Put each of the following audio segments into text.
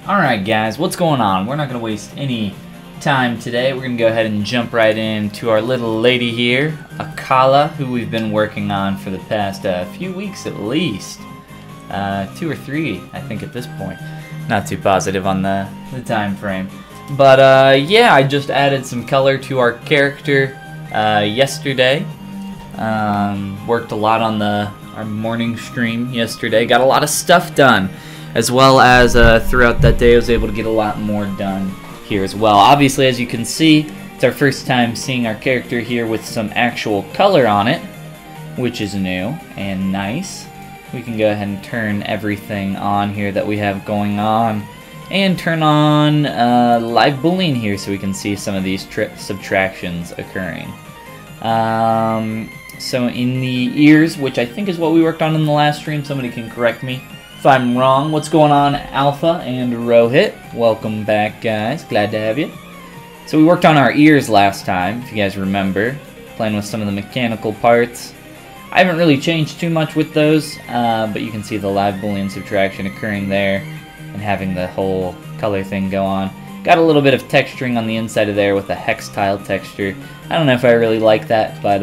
Alright guys, what's going on? We're not going to waste any time today. We're going to go ahead and jump right into our little lady here, Akala, who we've been working on for the past few weeks at least. 2 or 3, I think, at this point. Not too positive on the time frame. But yeah, I just added some color to our character yesterday. Worked a lot on our morning stream yesterday. Got a lot of stuff done. As well as throughout that day I was able to get a lot more done here as well. Obviously, as you can see, it's our first time seeing our character here with some actual color on it, which is new and nice. We can go ahead and turn everything on here that we have going on, and turn on live boolean here so we can see some of these subtractions occurring. So in the ears, which I think is what we worked on in the last stream, somebody can correct me if I'm wrong. What's going on, Alpha and Rohit? Welcome back, guys. Glad to have you. So we worked on our ears last time, if you guys remember, playing with some of the mechanical parts. I haven't really changed too much with those, but you can see the live boolean subtraction occurring there and having the whole color thing go on. Got a little bit of texturing on the inside of there with a hex tile texture. I don't know if I really like that, but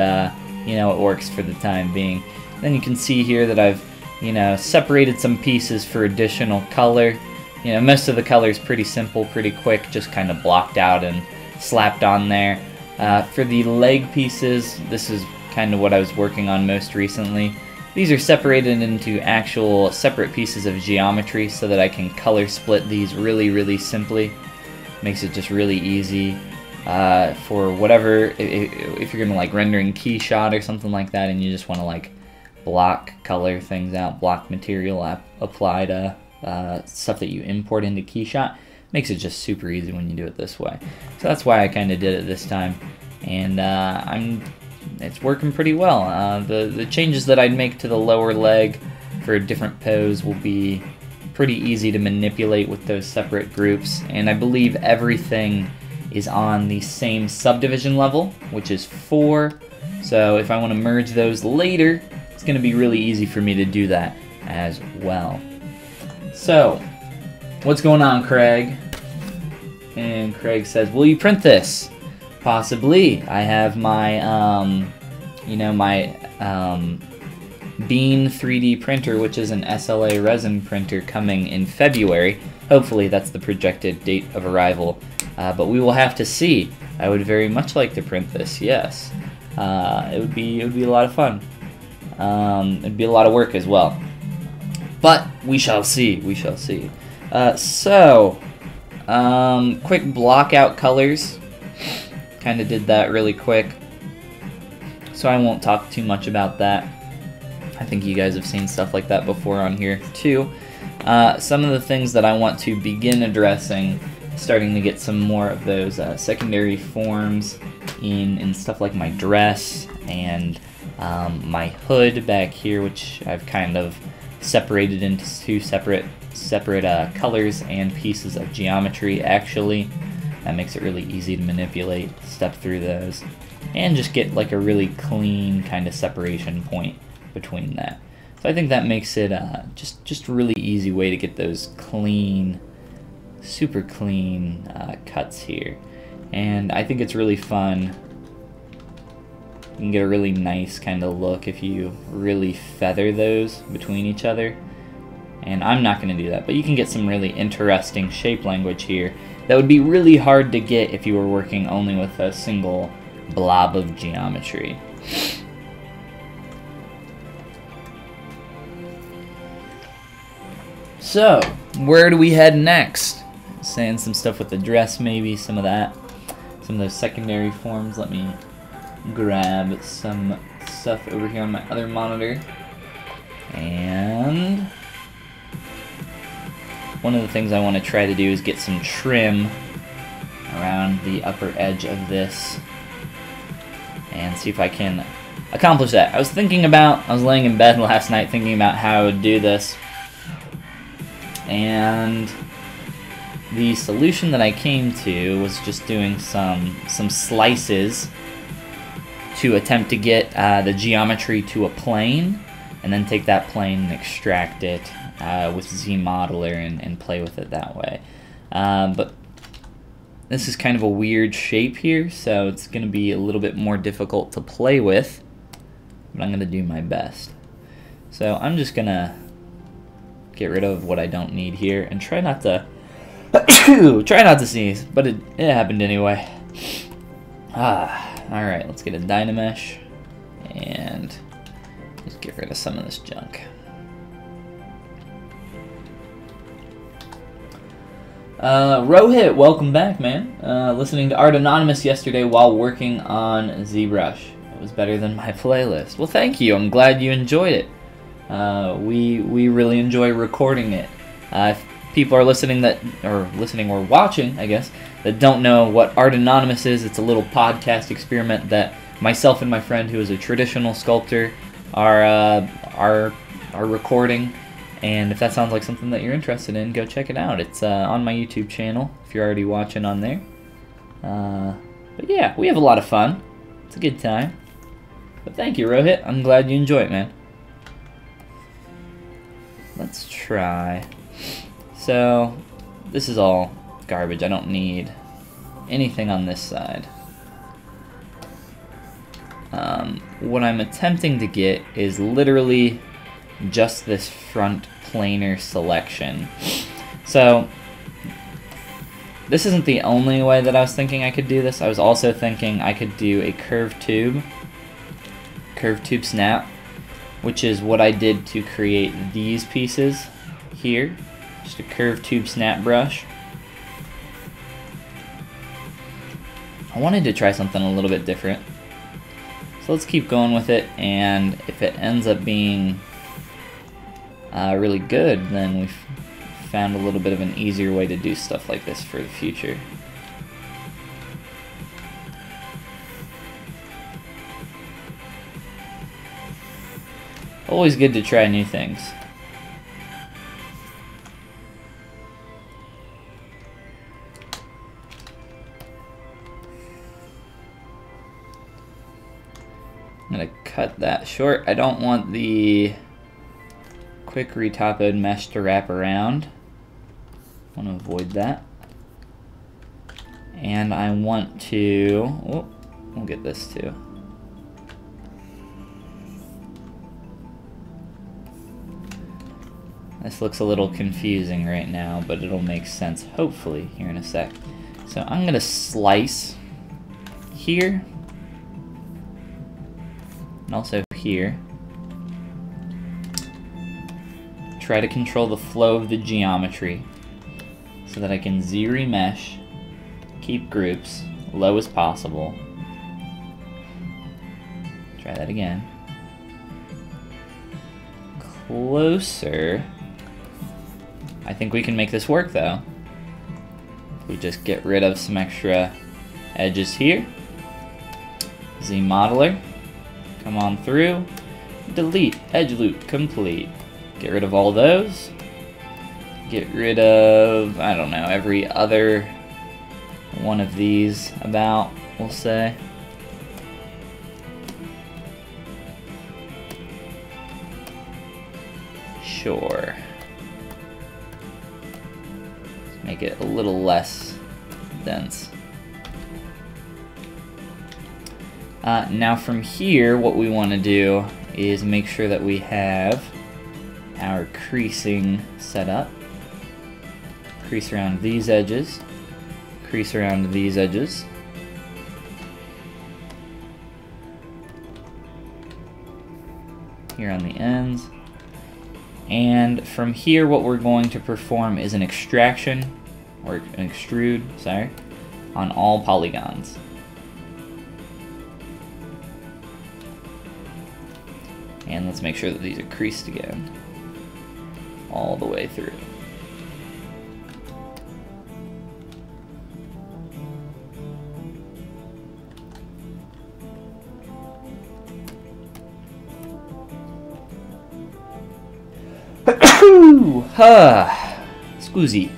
you know, it works for the time being. Then you can see here that I've separated some pieces for additional color. Most of the color is pretty simple, pretty quick, just kind of blocked out and slapped on there. For the leg pieces, this is kind of what I was working on most recently. These are separated into actual separate pieces of geometry so that I can color split these really simply. Makes it just really easy for whatever, if you're gonna like rendering key shot or something like that and you just want to like block color things out, block material apply to stuff that you import into Keyshot. Makes it just super easy when you do it this way. So that's why I kind of did it this time, and it's working pretty well. The changes that I'd make to the lower leg for a different pose will be pretty easy to manipulate with those separate groups, and I believe everything is on the same subdivision level, which is 4. So if I want to merge those later, it's going to be really easy for me to do that as well. So, what's going on, Craig? And Craig says, will you print this? Possibly. I have my, Bean 3D printer, which is an SLA resin printer, coming in February. Hopefully that's the projected date of arrival. But we will have to see. I would very much like to print this, yes. It would be a lot of fun. It'd be a lot of work as well. But we shall see, we shall see. Quick block out colors. Kind of did that really quick. So I won't talk too much about that. I think you guys have seen stuff like that before on here too. Some of the things that I want to begin addressing, starting to get some more of those secondary forms in stuff like my dress and my hood back here, which I've kind of separated into 2 separate colors and pieces of geometry, actually. That makes it really easy to manipulate, step through those, and just get like a really clean kind of separation point between that. So I think that makes it just a really easy way to get those clean, super clean cuts here. And I think it's really fun. You can get a really nice kind of look if you really feather those between each other. And I'm not going to do that, but you can get some really interesting shape language here that would be really hard to get if you were working only with a single blob of geometry. So, where do we head next? Saying some stuff with the dress, maybe, some of that. Some of those secondary forms. Let me grab some stuff over here on my other monitor. And one of the things I want to try to do is get some trim around the upper edge of this and see if I can accomplish that. I was laying in bed last night thinking about how I would do this, and the solution that I came to was just doing some slices to attempt to get the geometry to a plane, and then take that plane and extract it with ZModeler and play with it that way. But this is kind of a weird shape here, so it's going to be a little bit more difficult to play with, but I'm going to do my best. So I'm just going to get rid of what I don't need here and try not to try not to sneeze, but it happened anyway. Alright, let's get a Dynamesh and just get rid of some of this junk. Rohit, welcome back, man. Listening to Art Anonymous yesterday while working on ZBrush. It was better than my playlist. Well, thank you. I'm glad you enjoyed it. We really enjoy recording it. If people are listening or watching, I guess, that don't know what Art Anonymous is, it's a little podcast experiment that myself and my friend, who is a traditional sculptor, are recording. And if that sounds like something that you're interested in, go check it out. It's on my YouTube channel if you're already watching on there. But yeah, we have a lot of fun. It's a good time. But thank you, Rohit. I'm glad you enjoy it, man. Let's try. So, this is all garbage. I don't need anything on this side. What I'm attempting to get is literally just this front planar selection. So, this isn't the only way that I was thinking I could do this. I was also thinking I could do a curved tube snap, which is what I did to create these pieces here. Just a curved tube snap brush. I wanted to try something a little bit different. So let's keep going with it, and if it ends up being really good, then we've found a little bit of an easier way to do stuff like this for the future. Always good to try new things. I'm going to cut that short. I don't want the quick retopoed mesh to wrap around. I want to avoid that. And I want to... Oh, we'll get this too. This looks a little confusing right now, but it'll make sense hopefully here in a sec. So I'm going to slice here. And also here. Try to control the flow of the geometry so that I can Z-remesh, keep groups low as possible. Try that again. Closer. I think we can make this work though. If we just get rid of some extra edges here. ZModeler. Come on through. Delete edge loop complete. Get rid of all those. Get rid of, I don't know, every other one of these about, we'll say. Sure. Let's make it a little less dense. Now from here, what we want to do is make sure that we have our creasing set up. Crease around these edges. Crease around these edges. Here on the ends. And from here, what we're going to perform is an extraction, or an extrude, sorry, on all polygons. And let's make sure that these are creased again, all the way through. Scusi.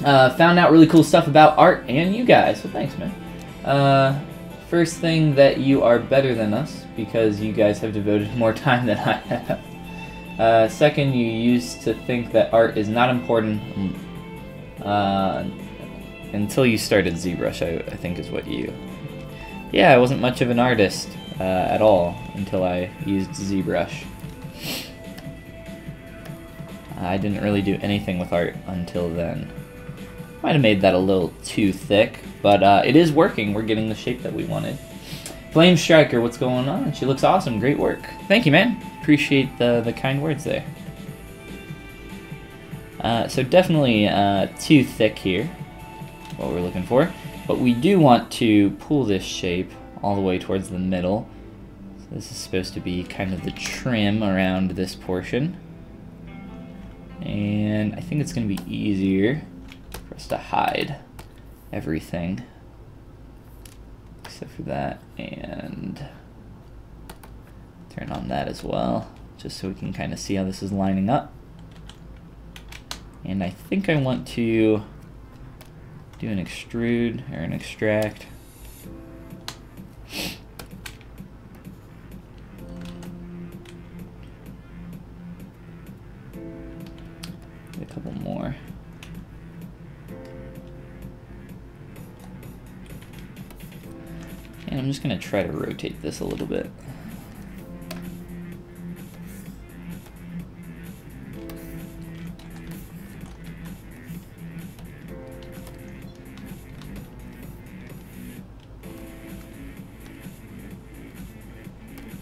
Found out really cool stuff about art and you guys, so thanks, man. First thing, that you are better than us because you guys have devoted more time than I have. Second, you used to think that art is not important until you started ZBrush, I think is what you... Yeah, I wasn't much of an artist at all until I used ZBrush. I didn't really do anything with art until then. Might have made that a little too thick, but it is working. We're getting the shape that we wanted. Flame Striker, what's going on? She looks awesome. Great work. Thank you, man. Appreciate the kind words there. So definitely too thick here, what we're looking for. But we do want to pull this shape all the way towards the middle. So this is supposed to be kind of the trim around this portion. And I think it's going to be easier for us to hide everything. Except for that, and turn on that as well, just so we can kind of see how this is lining up. And I think I want to do an extrude or an extract. A couple more. And I'm just going to try to rotate this a little bit.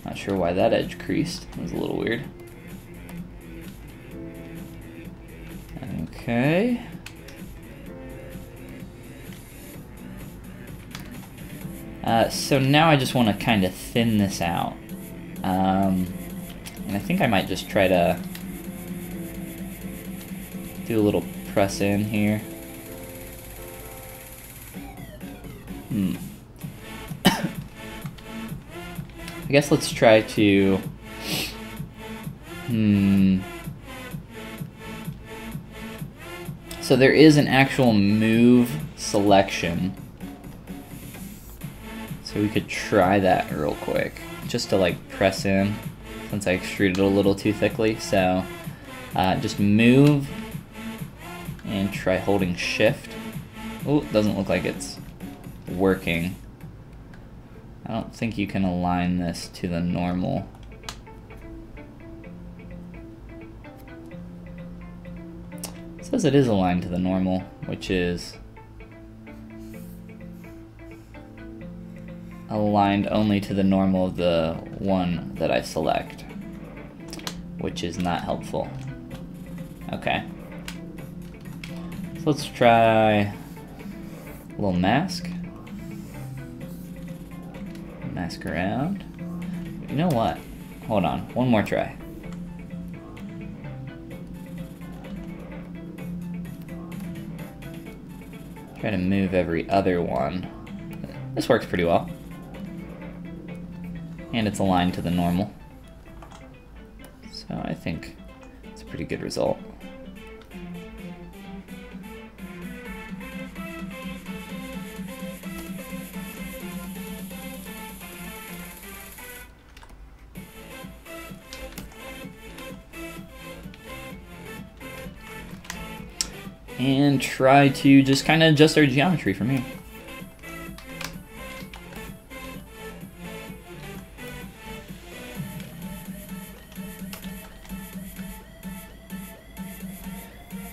Not sure why that edge creased. It was a little weird. Okay. So now I just want to kind of thin this out. And I think I might just try to do a little press in here. I guess let's try to... So there is an actual move selection. So we could try that real quick, just to like press in, since I extruded a little too thickly. So just move and try holding shift. Oh, it doesn't look like it's working. I don't think you can align this to the normal. It says it is aligned to the normal, which is aligned only to the normal of the one that I select, which is not helpful. Okay. So let's try a little mask. Mask around. You know what? Hold on. One more try. Try to move every other one. This works pretty well. And it's aligned to the normal. So I think it's a pretty good result. And try to just kind of adjust our geometry from here.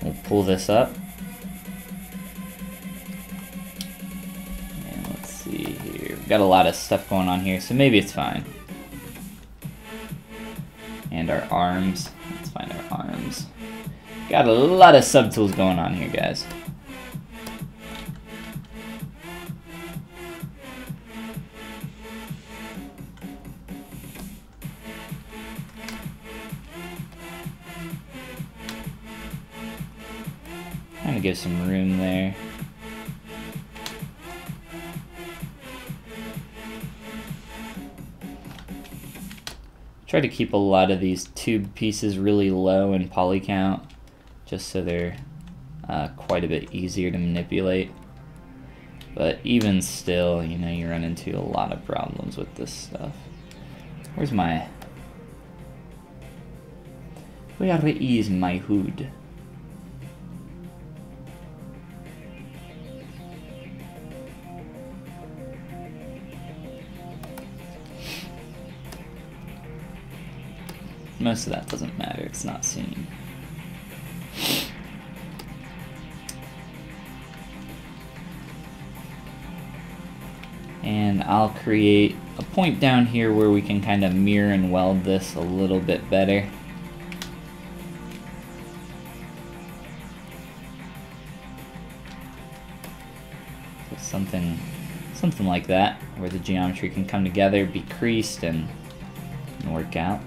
We'll pull this up. And let's see here. We've got a lot of stuff going on here, so maybe it's fine. And our arms. Let's find our arms. Got a lot of subtools going on here, guys. Trying to give some room there. Try to keep a lot of these tube pieces really low in poly count, just so they're quite a bit easier to manipulate. But even still, you know, you run into a lot of problems with this stuff. Where's my... Where is my hood? Most of that doesn't matter, it's not seen. And I'll create a point down here where we can kind of mirror and weld this a little bit better. So something like that, where the geometry can come together, be creased, and work out.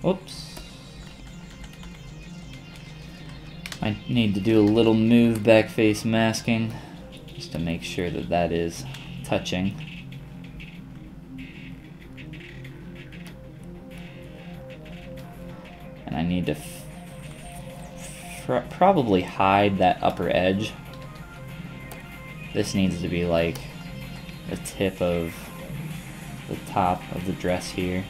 Oops. I need to do a little move back face masking just to make sure that that is touching. And I need to probably hide that upper edge. This needs to be like the tip of the top of the dress here.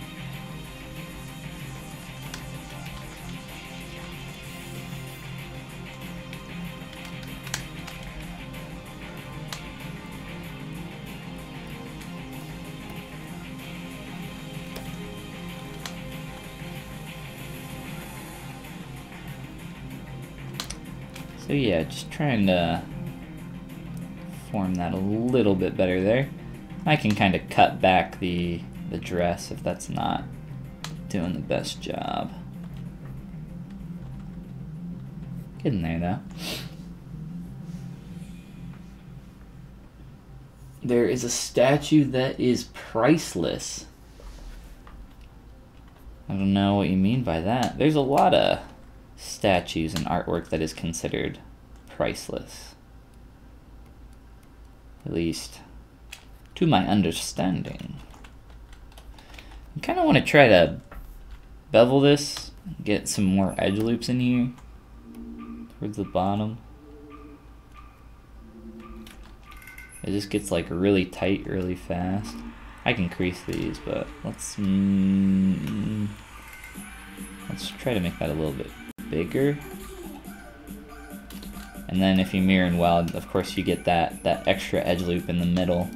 So yeah, just trying to form that a little bit better there. I can kind of cut back the dress if that's not doing the best job. Getting there though. There is a statue that is priceless. I don't know what you mean by that. There's a lot of statues and artwork that is considered priceless. At least to my understanding. I kind of want to try to bevel this, get some more edge loops in here towards the bottom. It just gets like really tight really fast. I can crease these, but let's try to make that a little bit bigger. And then if you mirror and weld, of course you get that extra edge loop in the middle.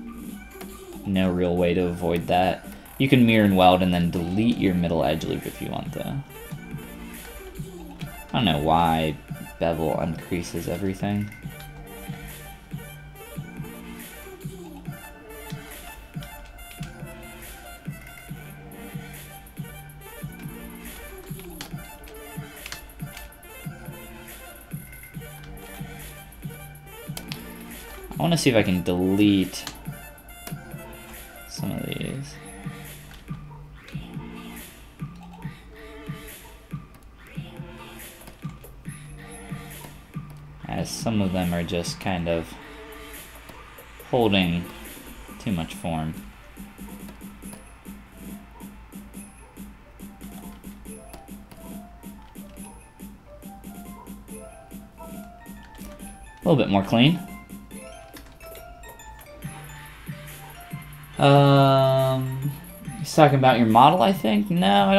No real way to avoid that. You can mirror and weld and then delete your middle edge loop if you want to. I don't know why bevel uncreases everything. I want to see if I can delete some of these. As some of them are just kind of holding too much form. A little bit more clean. He's talking about your model, I think? No, I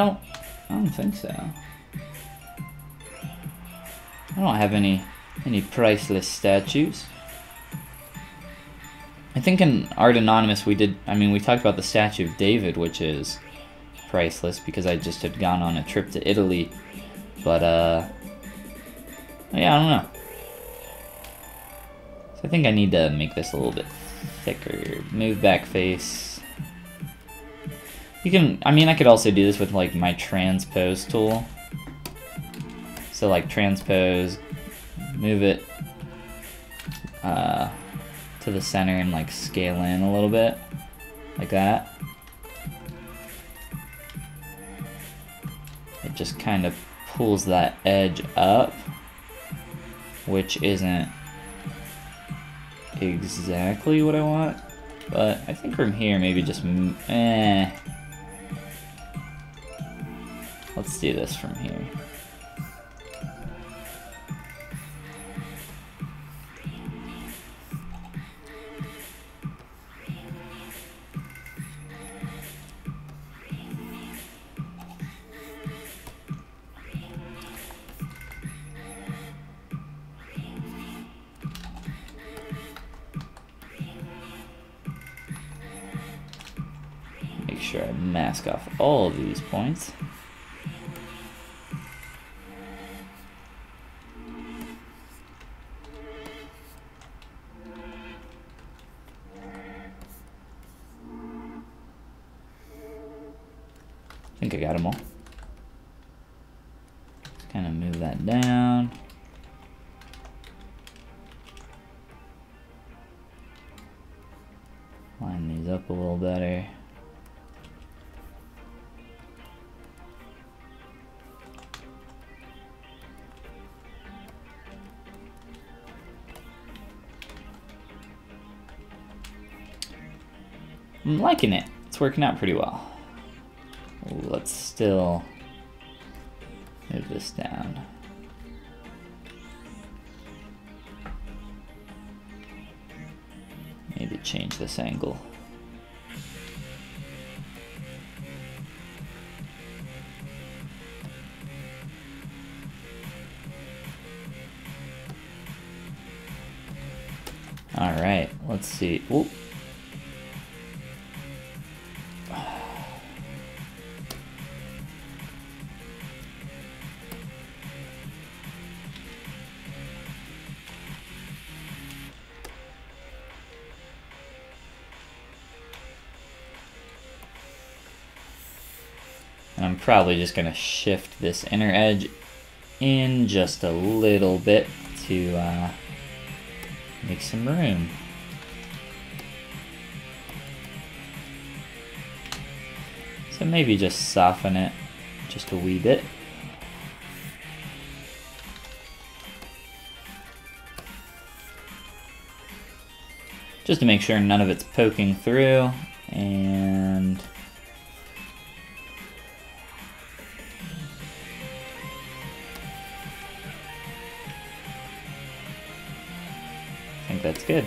don't think so. I don't have any priceless statues. I think in Art Anonymous we talked about the statue of David, which is priceless because I just had gone on a trip to Italy. But yeah, I don't know. So I think I need to make this a little bit thicker. Move back face. You can, I could also do this with like my transpose tool. So like transpose, move it to the center and like scale in a little bit, like that. It just kind of pulls that edge up which isn't exactly what I want, but I think from here maybe just let's do this from here. Make sure I mask off all of these points. I think I got them all. Just kind of move that down. Line these up a little better. I'm liking it. It's working out pretty well. Ooh, let's still move this down. Maybe change this angle. All right, let's see. Ooh. And I'm probably just going to shift this inner edge in just a little bit to make some room. So maybe just soften it just a wee bit. Just to make sure none of it's poking through, and I think that's good.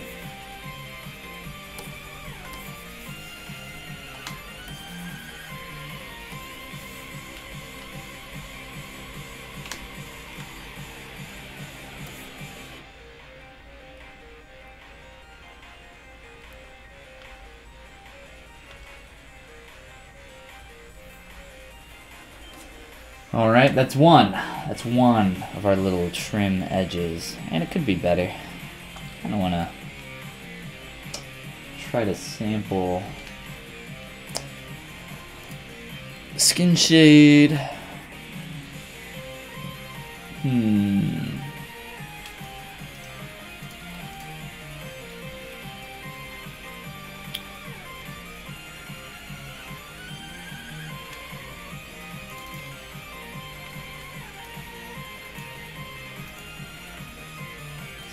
All right, that's one. That's one of our little trim edges, and it could be better. I don't want to try to sample skin shade.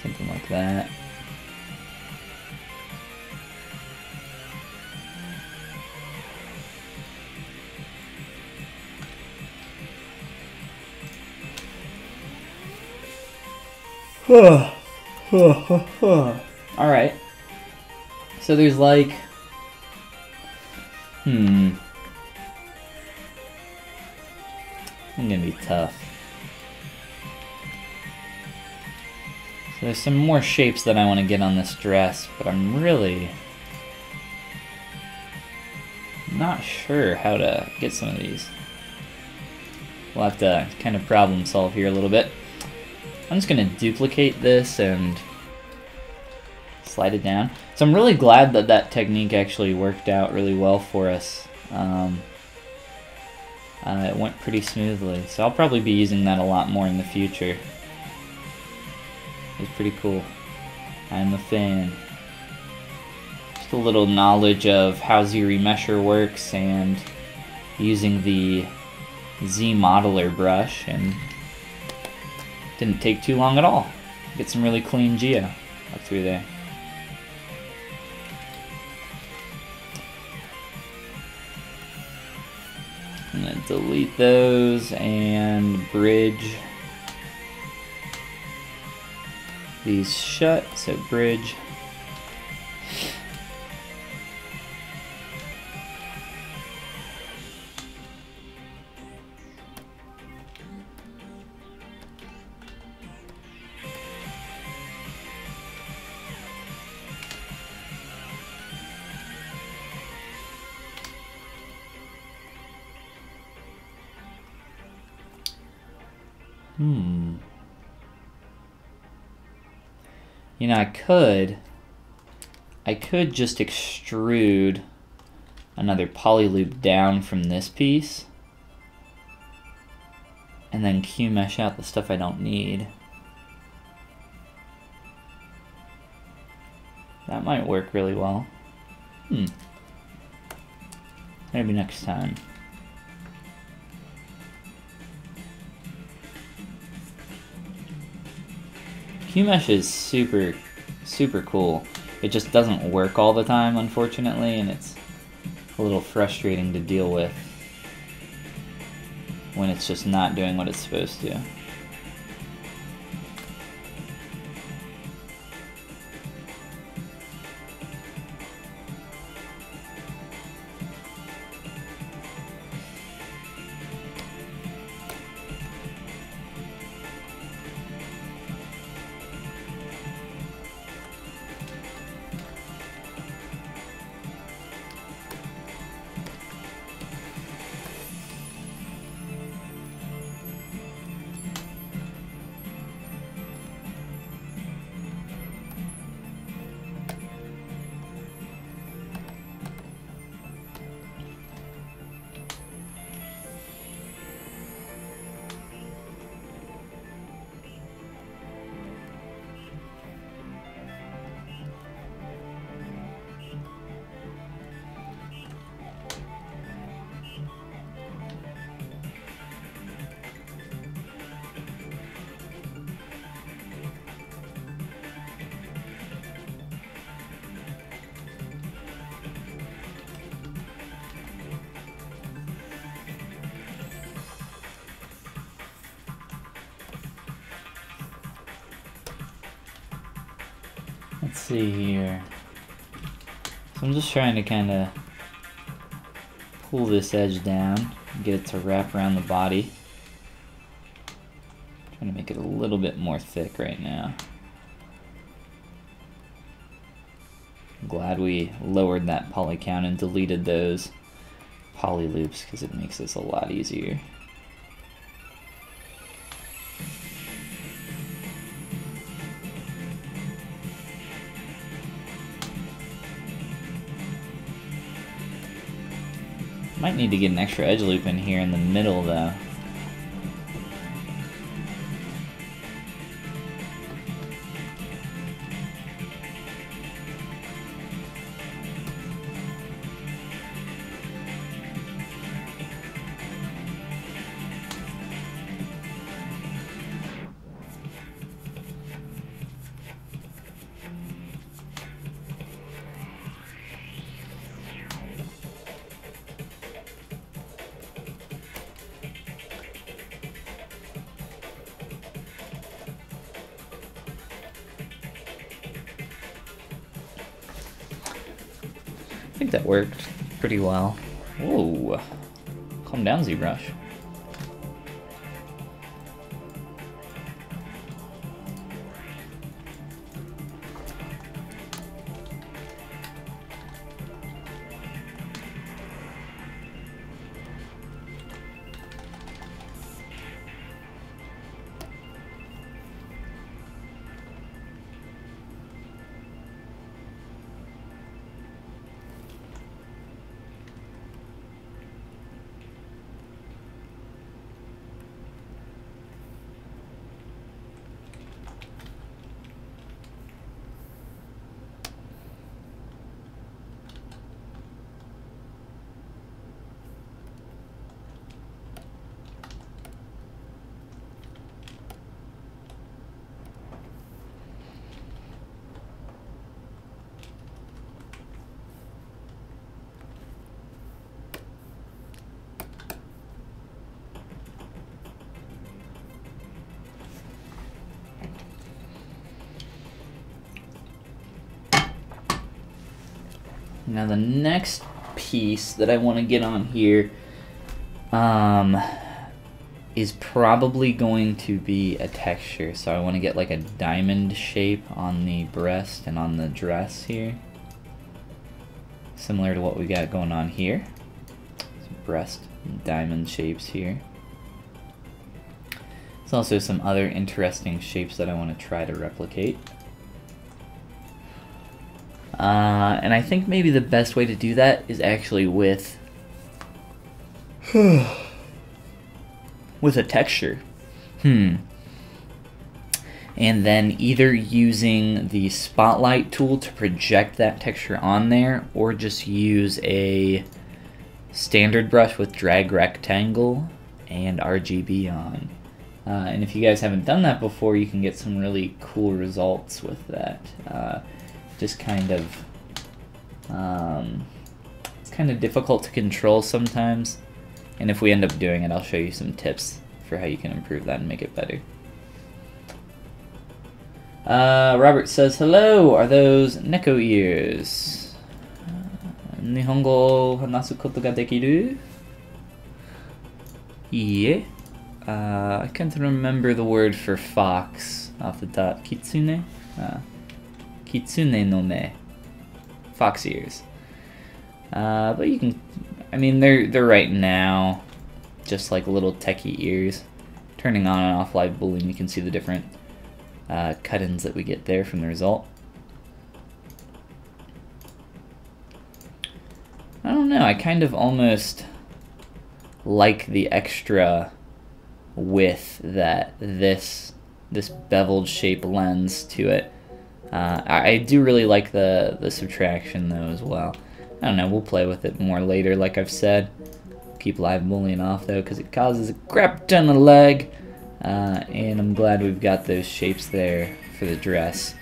Something like that. Alright. So there's like... I'm gonna be tough. So there's some more shapes that I want to get on this dress, but I'm really not sure how to get some of these. We'll have to kind of problem solve here a little bit. I'm just going to duplicate this and slide it down. So I'm really glad that that technique actually worked out really well for us. It went pretty smoothly, so I'll probably be using that a lot more in the future. It's pretty cool. I'm a fan. Just a little knowledge of how ZRemesher works and using the Z modeler brush, and didn't take too long at all. Get some really clean geo up through there. I'm gonna delete those and bridge these shut, so bridge. You know, I could just extrude another poly loop down from this piece and then Q mesh out the stuff I don't need. That might work really well. Maybe next time. Q-mesh is super cool. It just doesn't work all the time, unfortunately, and it's a little frustrating to deal with when it's just not doing what it's supposed to. Let's see here. So I'm just trying to kind of pull this edge down and get it to wrap around the body. Trying to make it a little bit more thick right now. I'm glad we lowered that poly count and deleted those poly loops because it makes this a lot easier. Might need to get an extra edge loop in here in the middle though. I think that worked pretty well. Whoa, calm down, ZBrush. Now the next piece that I want to get on here is probably going to be a texture. So I want to get like a diamond shape on the breast and on the dress here. Similar to what we got going on here. Some breast and diamond shapes here. There's also some other interesting shapes that I want to try to replicate. And I think maybe the best way to do that is actually with with a texture. And then either using the spotlight tool to project that texture on there, or just use a standard brush with drag rectangle and RGB on. And if you guys haven't done that before, you can get some really cool results with that. Just kind of, it's kind of difficult to control sometimes. And if we end up doing it, I'll show you some tips for how you can improve that and make it better. Robert says, hello, are those neko ears? Nihongo hanasu koto ga dekiru? Yeah. I can't remember the word for fox off the top. Kitsune? Kitsune no me. Fox ears. But you can, I mean, they're right now just like little techie ears. Turning on and off live boolean, you can see the different cut-ins that we get there from the result. I don't know, I kind of almost like the extra width that this beveled shape lends to it. I do really like the subtraction though as well. I don't know, we'll play with it more later like I've said. Keep live boolean off though because it causes a crap ton of lag. And I'm glad we've got those shapes there for the dress.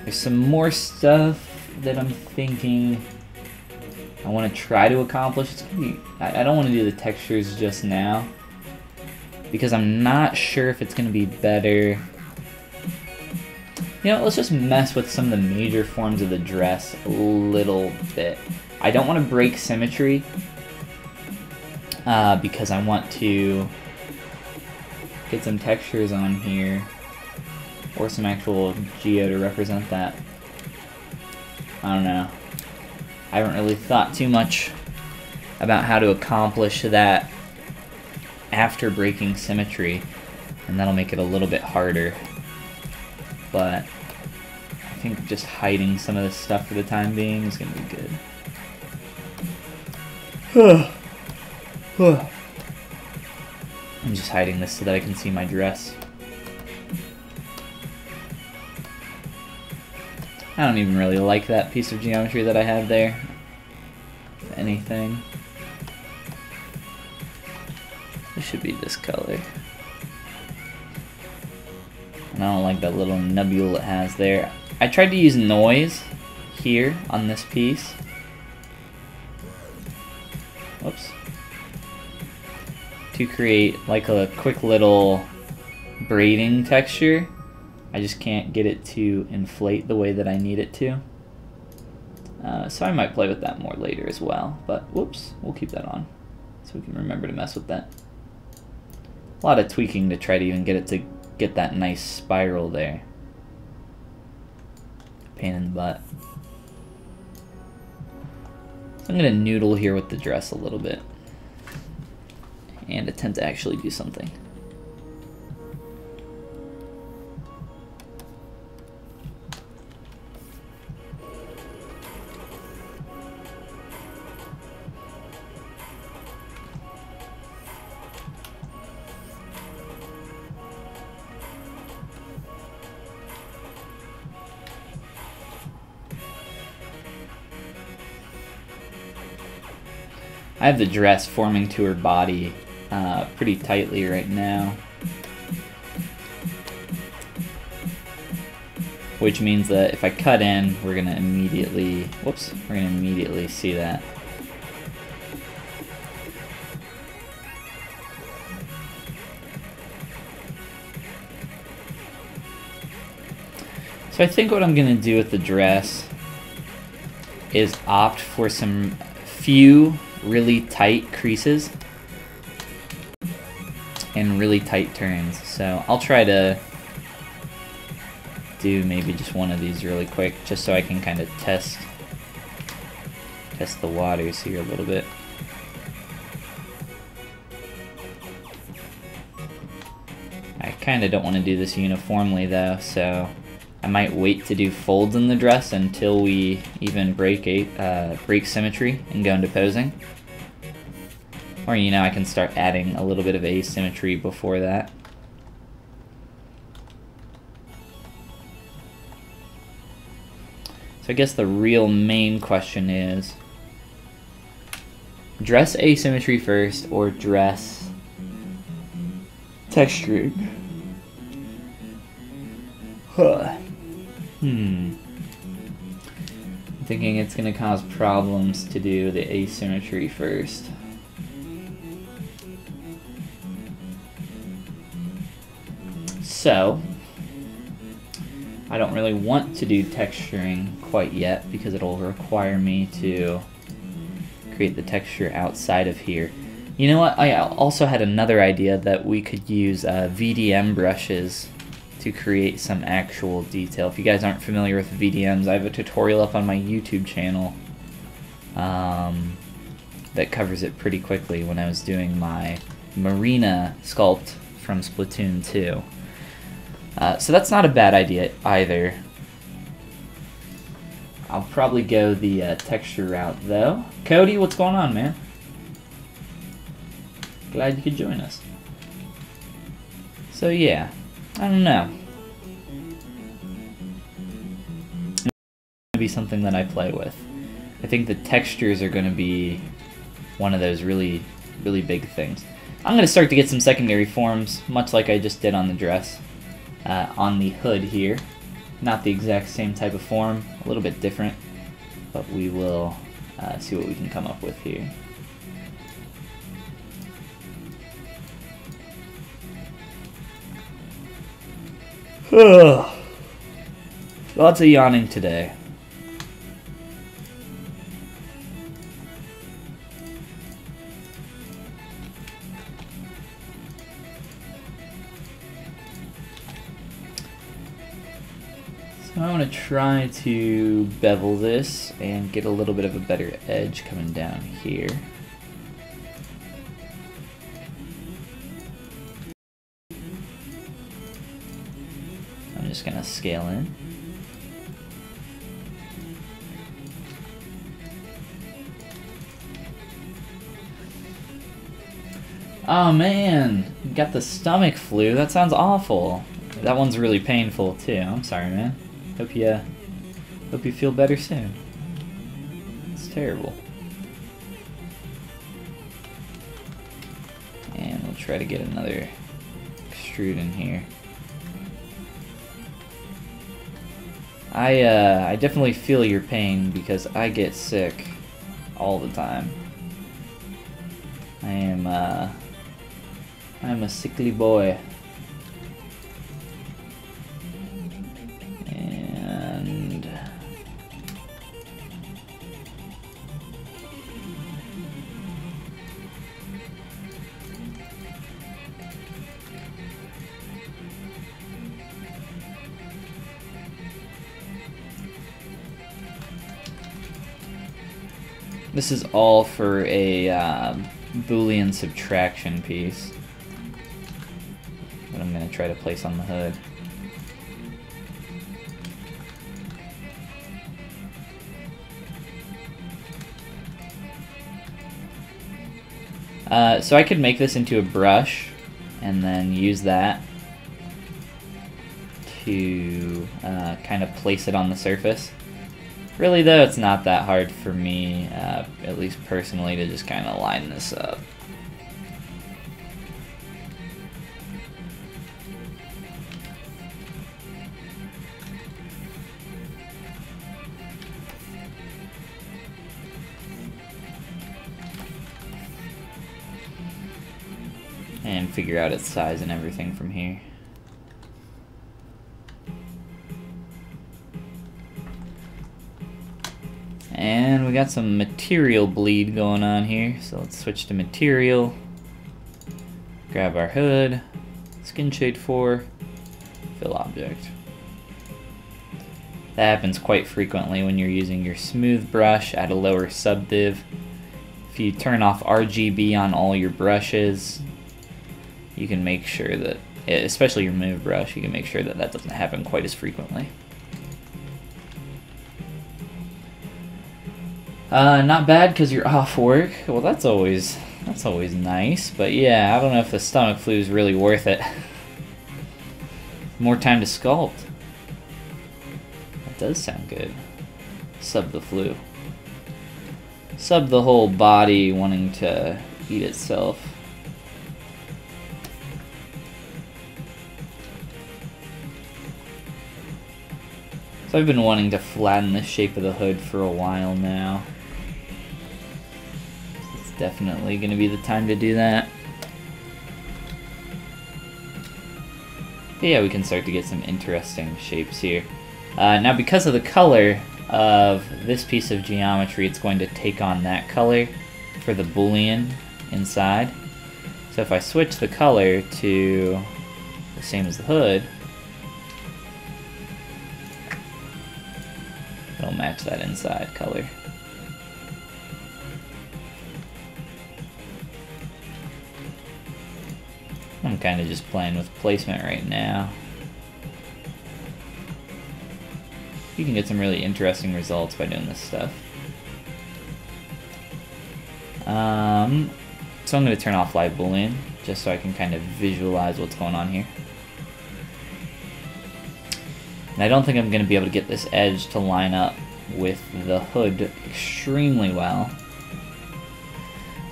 There's some more stuff that I'm thinking I want to try to accomplish. It's gonna be, I don't want to do the textures just now because I'm not sure if it's going to be better. You know, let's just mess with some of the major forms of the dress a little bit. I don't want to break symmetry because I want to get some textures on here or some actual geo to represent that. I don't know. I haven't really thought too much about how to accomplish that after breaking symmetry, and that'll make it a little bit harder. But I think just hiding some of this stuff for the time being is going to be good. I'm just hiding this so that I can see my dress. I don't even really like that piece of geometry that I have there, if anything. It should be this color. And I don't like that little nubule it has there. I tried to use noise here on this piece. Whoops. To create like a quick little braiding texture. I just can't get it to inflate the way that I need it to. So I might play with that more later as well. But whoops, we'll keep that on so we can remember to mess with that. A lot of tweaking to try to even get it to get that nice spiral there. Pain in the butt. So I'm going to noodle here with the dress a little bit and attempt to actually do something. I have the dress forming to her body pretty tightly right now, which means that if I cut in, we're gonna immediately, whoops, we're gonna immediately see that. So I think what I'm gonna do with the dress is opt for some few really tight creases and really tight turns. So I'll try to do maybe just one of these really quick, just so I can kind of test the waters here a little bit. I kind of don't want to do this uniformly though, so I might wait to do folds in the dress until we even break symmetry and go into posing. Or, you know, I can start adding a little bit of asymmetry before that. So I guess the real main question is, dress asymmetry first or dress texturing? I'm thinking it's going to cause problems to do the asymmetry first. So, I don't really want to do texturing quite yet because it'll require me to create the texture outside of here. You know what? I also had another idea that we could use VDM brushes to create some actual detail. If you guys aren't familiar with VDMs, I have a tutorial up on my YouTube channel that covers it pretty quickly when I was doing my Marina sculpt from Splatoon 2. So that's not a bad idea either. I'll probably go the texture route though. Cody, what's going on, man? Glad you could join us. So yeah, I don't know. It's gonna be something that I play with. I think the textures are gonna be one of those really big things. I'm gonna start to get some secondary forms, much like I just did on the dress. On the hood here. Not the exact same type of form, a little bit different, but we will see what we can come up with here. Lots of yawning today. So I want to try to bevel this and get a little bit of a better edge coming down here. I'm just going to scale in. Oh man, you got the stomach flu. That sounds awful. That one's really painful too. I'm sorry, man. Hope you feel better soon. It's terrible. And we'll try to get another extrude in here. I definitely feel your pain because I get sick all the time. I'm a sickly boy. And this is all for a Boolean subtraction piece that I'm going to try to place on the hood. So I could make this into a brush and then use that to kind of place it on the surface. Really though, it's not that hard for me, at least personally, to just kind of line this up. And figure out its size and everything from here. And we got some material bleed going on here, so let's switch to material. Grab our hood, skin shade 4, fill object. That happens quite frequently when you're using your smooth brush at a lower subdiv. If you turn off RGB on all your brushes, you can make sure that, especially your move brush, you can make sure that that doesn't happen quite as frequently. Not bad because you're off work. Well, that's always nice. But yeah, I don't know if the stomach flu is really worth it. More time to sculpt. That does sound good. Sub the flu. Sub the whole body wanting to eat itself. So I've been wanting to flatten the shape of the hood for a while now. It's definitely going to be the time to do that. But yeah, we can start to get some interesting shapes here. Now because of the color of this piece of geometry, it's going to take on that color for the boolean inside. So if I switch the color to the same as the hood, it'll match that inside color. I'm kind of just playing with placement right now. You can get some really interesting results by doing this stuff. So I'm going to turn off live boolean just so I can kind of visualize what's going on here. And I don't think I'm going to be able to get this edge to line up with the hood extremely well.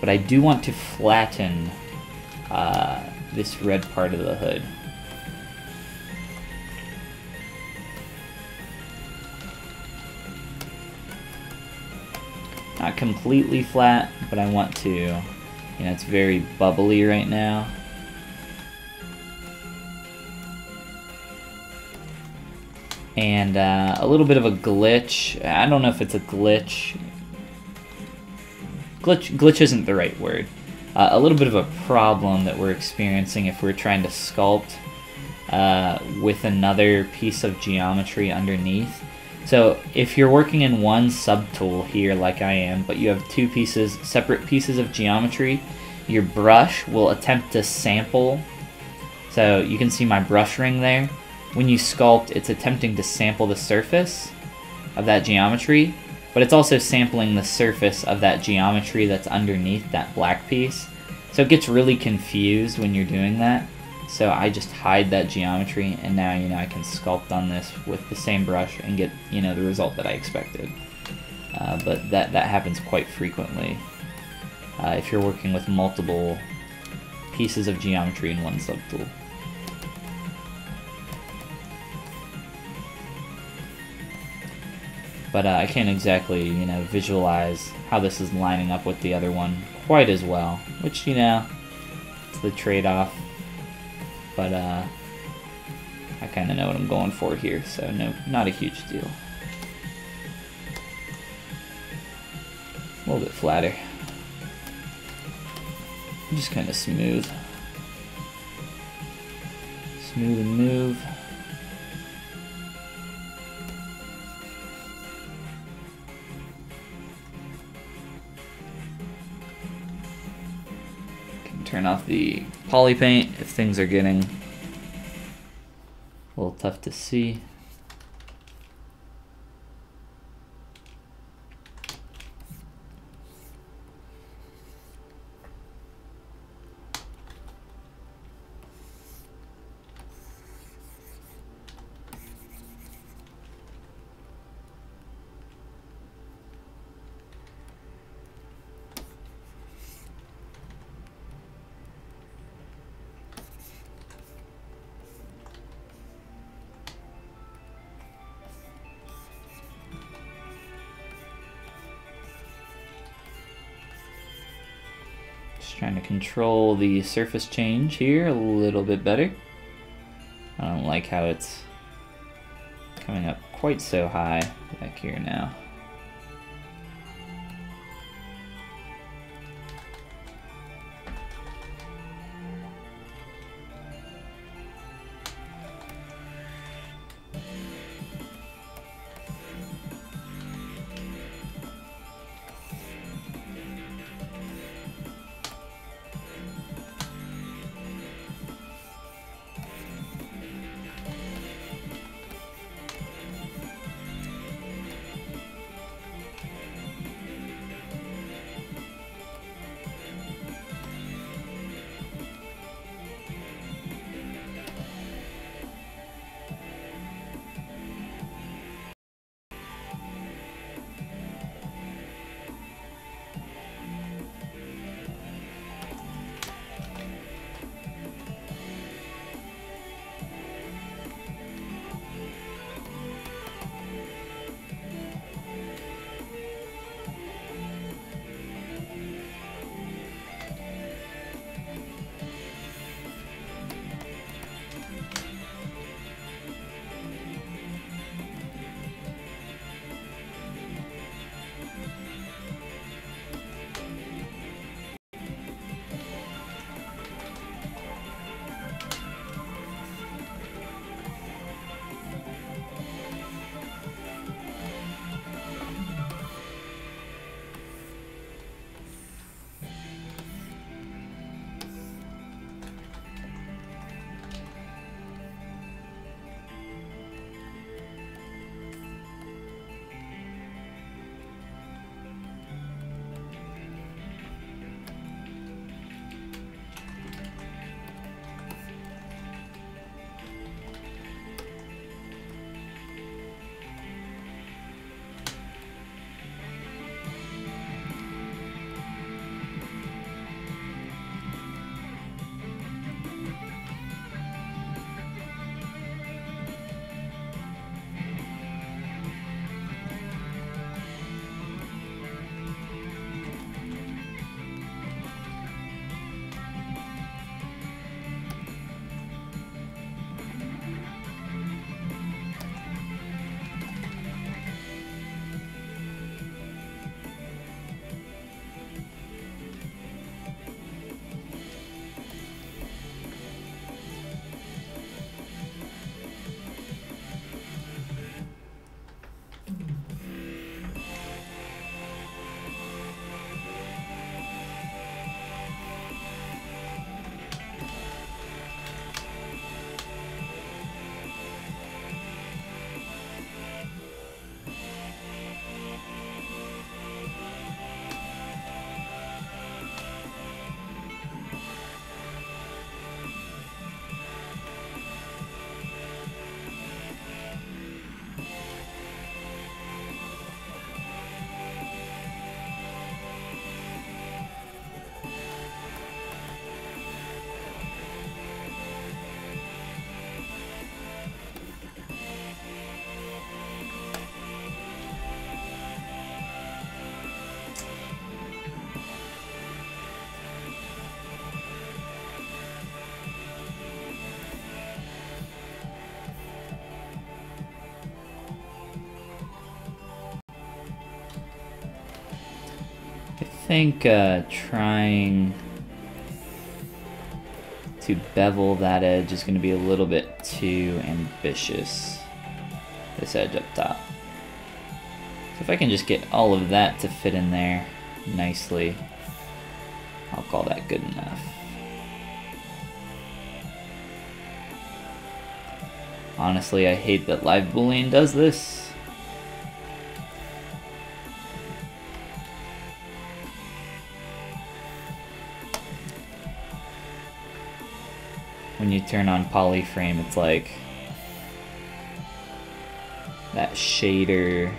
But I do want to flatten this red part of the hood. Not completely flat, but I want to, you know, it's very bubbly right now. And a little bit of a glitch. I don't know if it's a glitch. Glitch isn't the right word. A little bit of a problem that we're experiencing if we're trying to sculpt with another piece of geometry underneath. So if you're working in one subtool here like I am, but you have two separate pieces of geometry, your brush will attempt to sample. So you can see my brush ring there. When you sculpt, it's attempting to sample the surface of that geometry, but it's also sampling the surface of that geometry that's underneath that black piece. So it gets really confused when you're doing that. So I just hide that geometry, and now, you know, I can sculpt on this with the same brush and get, you know, the result that I expected. But that happens quite frequently if you're working with multiple pieces of geometry in one subtool. But I can't exactly, you know, visualize how this is lining up with the other one quite as well, which, you know, it's the trade-off. But I kind of know what I'm going for here, so no, not a huge deal. A little bit flatter. Just kind of smooth. Smooth and move. Turn off the poly paint if things are getting a little tough to see. Trying to control the surface change here a little bit better. I don't like how it's coming up quite so high back here now. think trying to bevel that edge is going to be a little bit too ambitious. This edge up top. So if I can just get all of that to fit in there nicely, I'll call that good enough. Honestly, I hate that Live Boolean does this. When you turn on polyframe, it's like that shader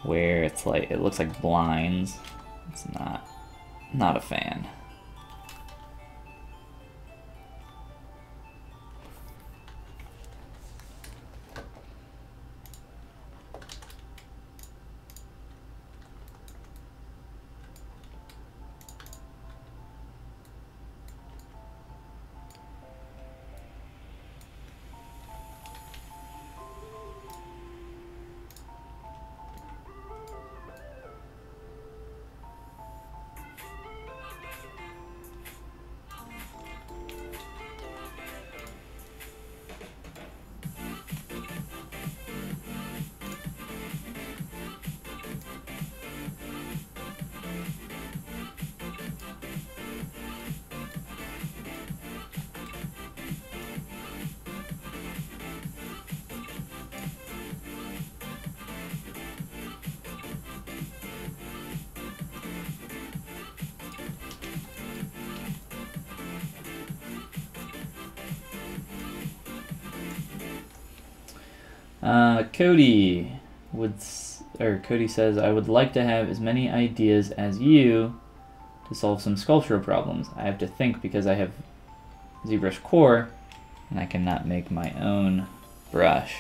where it's like it looks like blinds. It's not a fan. Cody says, I would like to have as many ideas as you to solve some sculptural problems. I have to think because I have ZBrush Core and I cannot make my own brush.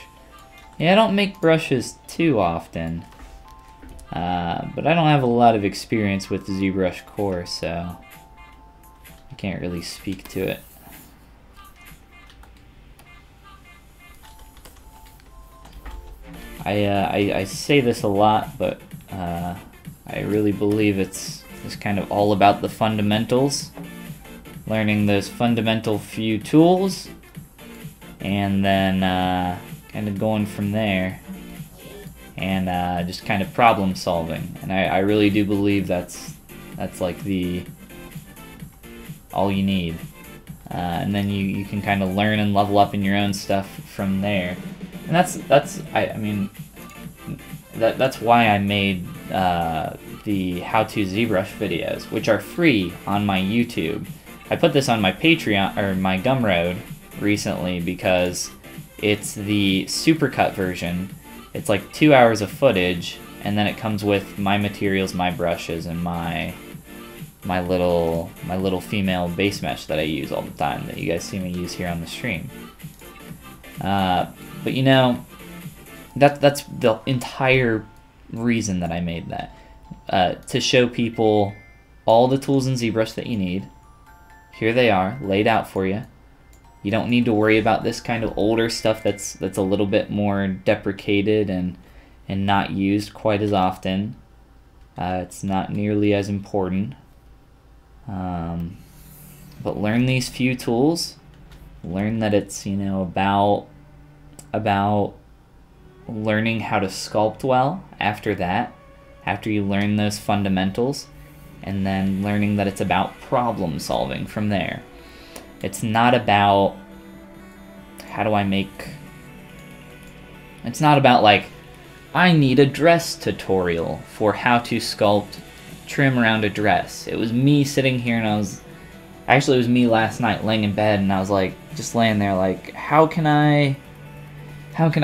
Yeah, I don't make brushes too often, but I don't have a lot of experience with ZBrush Core, so I can't really speak to it. I say this a lot, but I really believe it's kind of all about the fundamentals, learning those fundamental few tools, and then kind of going from there, and just kind of problem solving. And I really do believe that's like all you need, and then you can kind of learn and level up in your own stuff from there. And that's why I made the how-to ZBrush videos, which are free on my YouTube. I put this on my Patreon or my Gumroad recently because it's the supercut version. It's like 2 hours of footage, and then it comes with my materials, my brushes, and my little female base mesh that I use all the time that you guys see me use here on the stream. But you know, that's the entire reason that I made that. To show people all the tools in ZBrush that you need. Here they are, laid out for you. You don't need to worry about this kind of older stuff that's a little bit more deprecated and not used quite as often. It's not nearly as important. But learn these few tools. Learn that it's, you know, about learning how to sculpt well after that, after you learn those fundamentals, and then learning that it's about problem solving from there. It's not about it's not about like, I need a dress tutorial for how to sculpt trim around a dress. It was me sitting here and it was me last night laying in bed, and I was like, just laying there like, how can I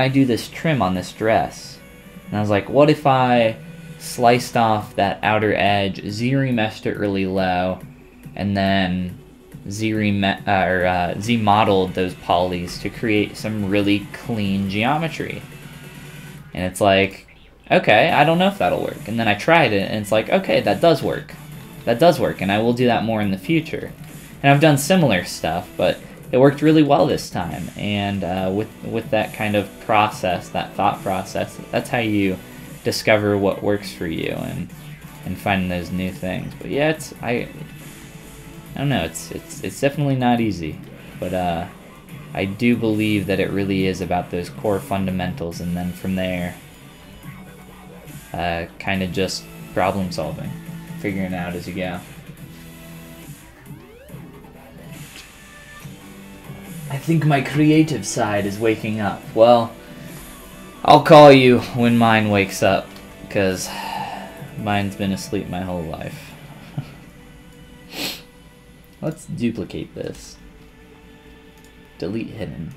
do this trim on this dress? And I was like, what if I sliced off that outer edge, Z-remeshed it really low, and then Z-modeled those polys to create some really clean geometry? And it's like, okay, I don't know if that'll work. And then I tried it, and it's like, okay, that does work. That does work, and I will do that more in the future. And I've done similar stuff, but it worked really well this time. And with that kind of process, that thought process, that's how you discover what works for you. And and finding those new things. But yeah, I don't know, it's definitely not easy, but I do believe that it really is about those core fundamentals, and then from there, kind of just problem solving, figuring it out as you go. I think my creative side is waking up. Well, I'll call you when mine wakes up, because mine's been asleep my whole life. Let's duplicate this. Delete hidden.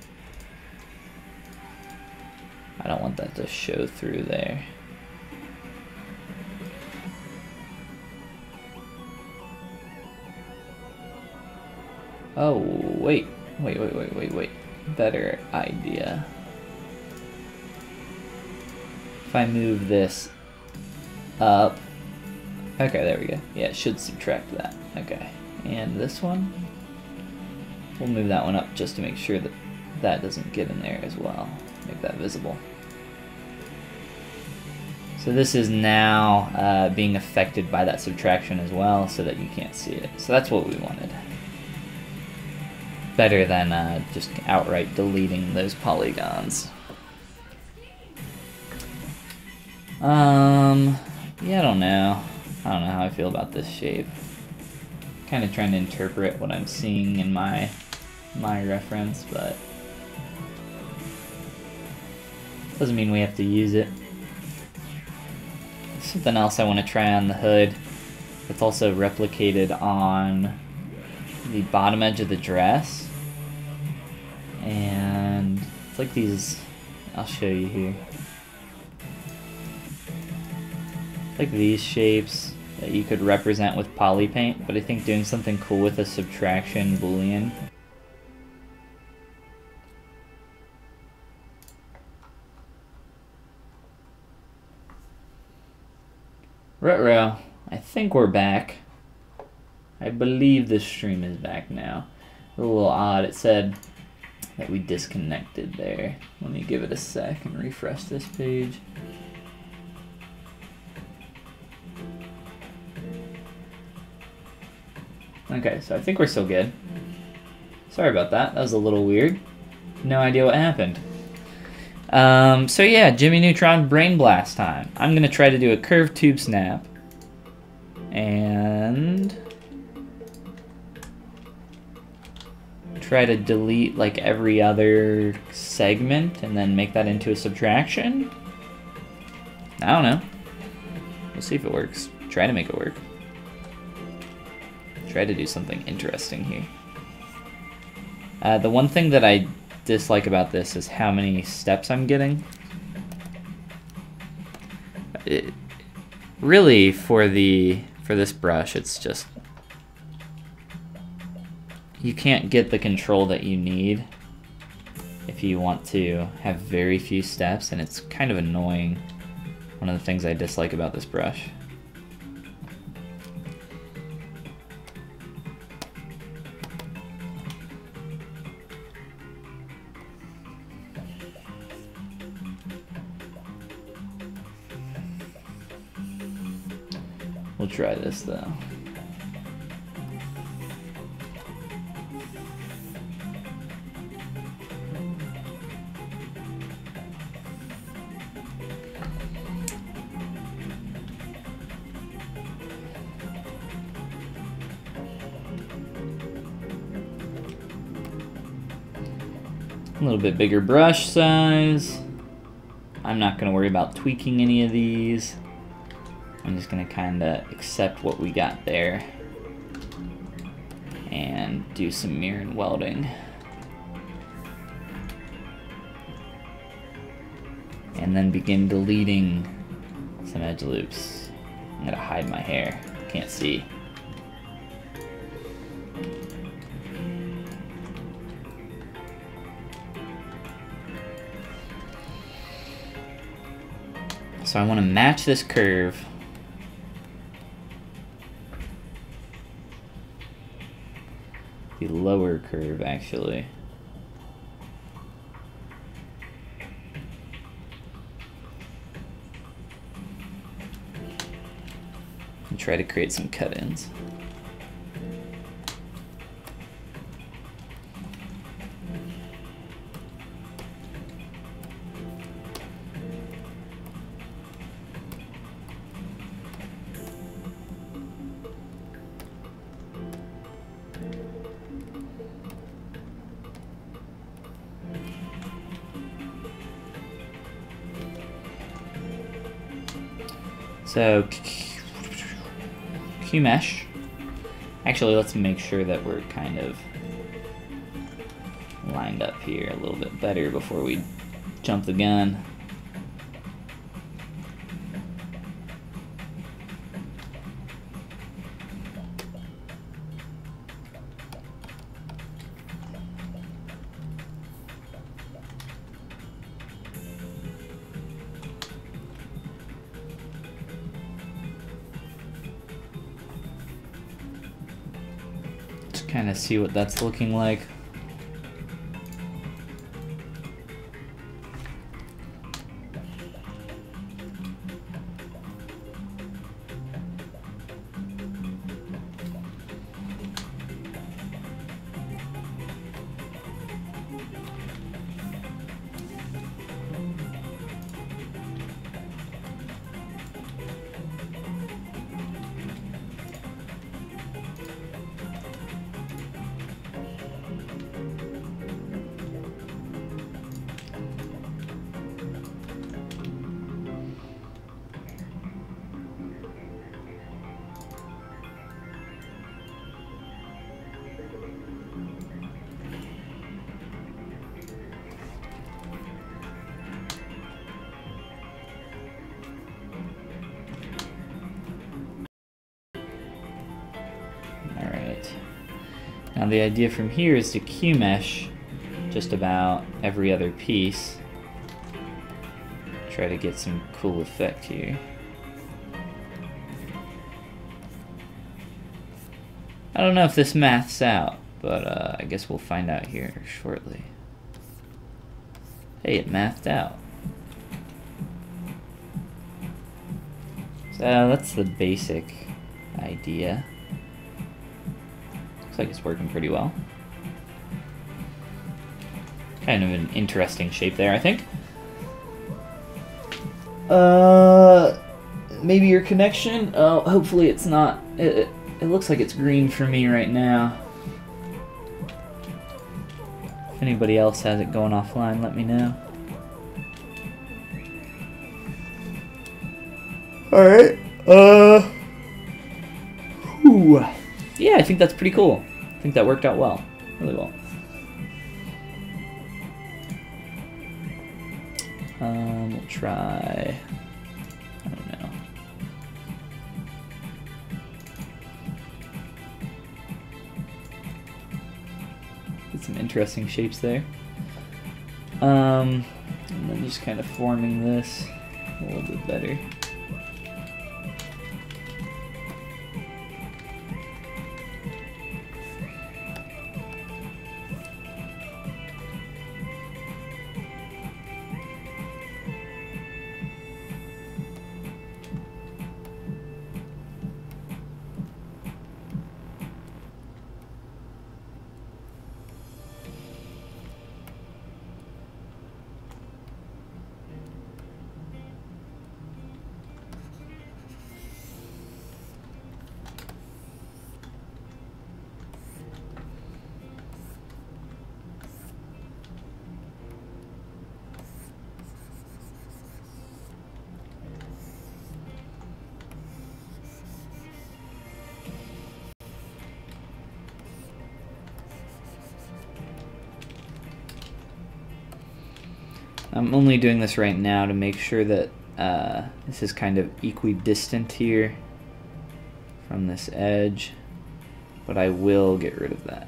I don't want that to show through there. Oh, wait. Better idea. If I move this up. Okay, there we go. Yeah, it should subtract that. Okay. And this one, we'll move that one up just to make sure that that doesn't get in there as well. Make that visible. So this is now being affected by that subtraction as well, so that you can't see it. So that's what we wanted. Better than just outright deleting those polygons. Yeah, I don't know how I feel about this shape. Kind of trying to interpret what I'm seeing in my reference, but doesn't mean we have to use it. Something else I want to try on the hood. It's also replicated on the bottom edge of the dress. And it's like these, I'll show you here. Like these shapes that you could represent with poly paint, but I think doing something cool with a subtraction boolean. Ruh-roh, I think we're back. I believe this stream is back now. A little odd, it said that we disconnected there. Let me give it a sec and refresh this page. Okay, so I think we're still good. Sorry about that, that was a little weird. No idea what happened. So yeah, Jimmy Neutron Brain Blast time. I'm gonna try to do a curved tube snap. And try to delete like every other segment and then make that into a subtraction. I don't know. We'll see if it works. Try to make it work. Try to do something interesting here. The one thing that I dislike about this is how many steps I'm getting. Really, for this brush, it's just you can't get the control that you need if you want to have very few steps, and it's kind of annoying. One of the things I dislike about this brush. We'll try this though. A little bit bigger brush size. I'm not going to worry about tweaking any of these. I'm just going to kind of accept what we got there and do some mirror and welding. And then begin deleting some edge loops. I'm going to hide my hair. Can't see. So I want to match this curve. The lower curve, actually. try to create some cut-ins. So, Q-mesh. Actually, let's make sure that we're kind of lined up here a little bit better before we jump the gun. Kind of see what that's looking like. Now the idea from here is to Q-mesh just about every other piece. Try to get some cool effect here. I don't know if this maths out, but I guess we'll find out here shortly. Hey, it mathed out. So that's the basic idea. Looks like it's working pretty well. Kind of an interesting shape there, I think. Maybe your connection? Oh, hopefully it's not. It looks like it's green for me right now. If anybody else has it going offline, let me know. Alright, yeah, I think that's pretty cool. I think that worked out well. Really well. We'll try... I don't know. Get some interesting shapes there. And then just kind of forming this a little bit better. I'm only doing this right now to make sure that this is kind of equidistant here from this edge, but I will get rid of that.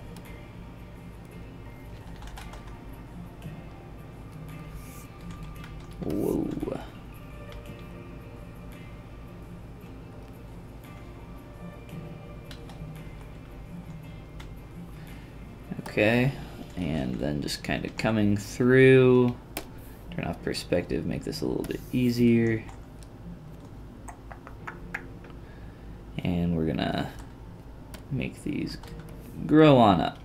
Whoa. Okay, and then just kind of coming through. Turn off perspective, make this a little bit easier. And make these grow on up.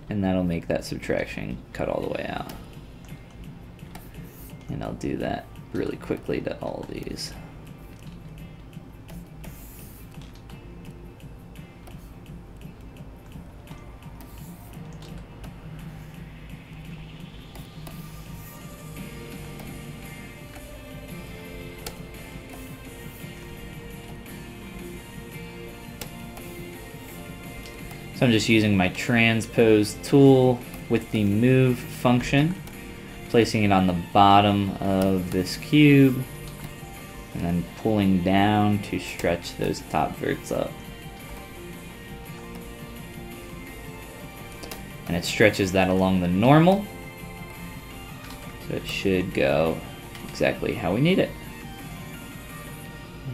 And that'll make that subtraction cut all the way out. And I'll do that really quickly to all these. So I'm just using my transpose tool with the move function, placing it on the bottom of this cube, and then pulling down to stretch those top verts up. And it stretches that along the normal, so it should go exactly how we need it.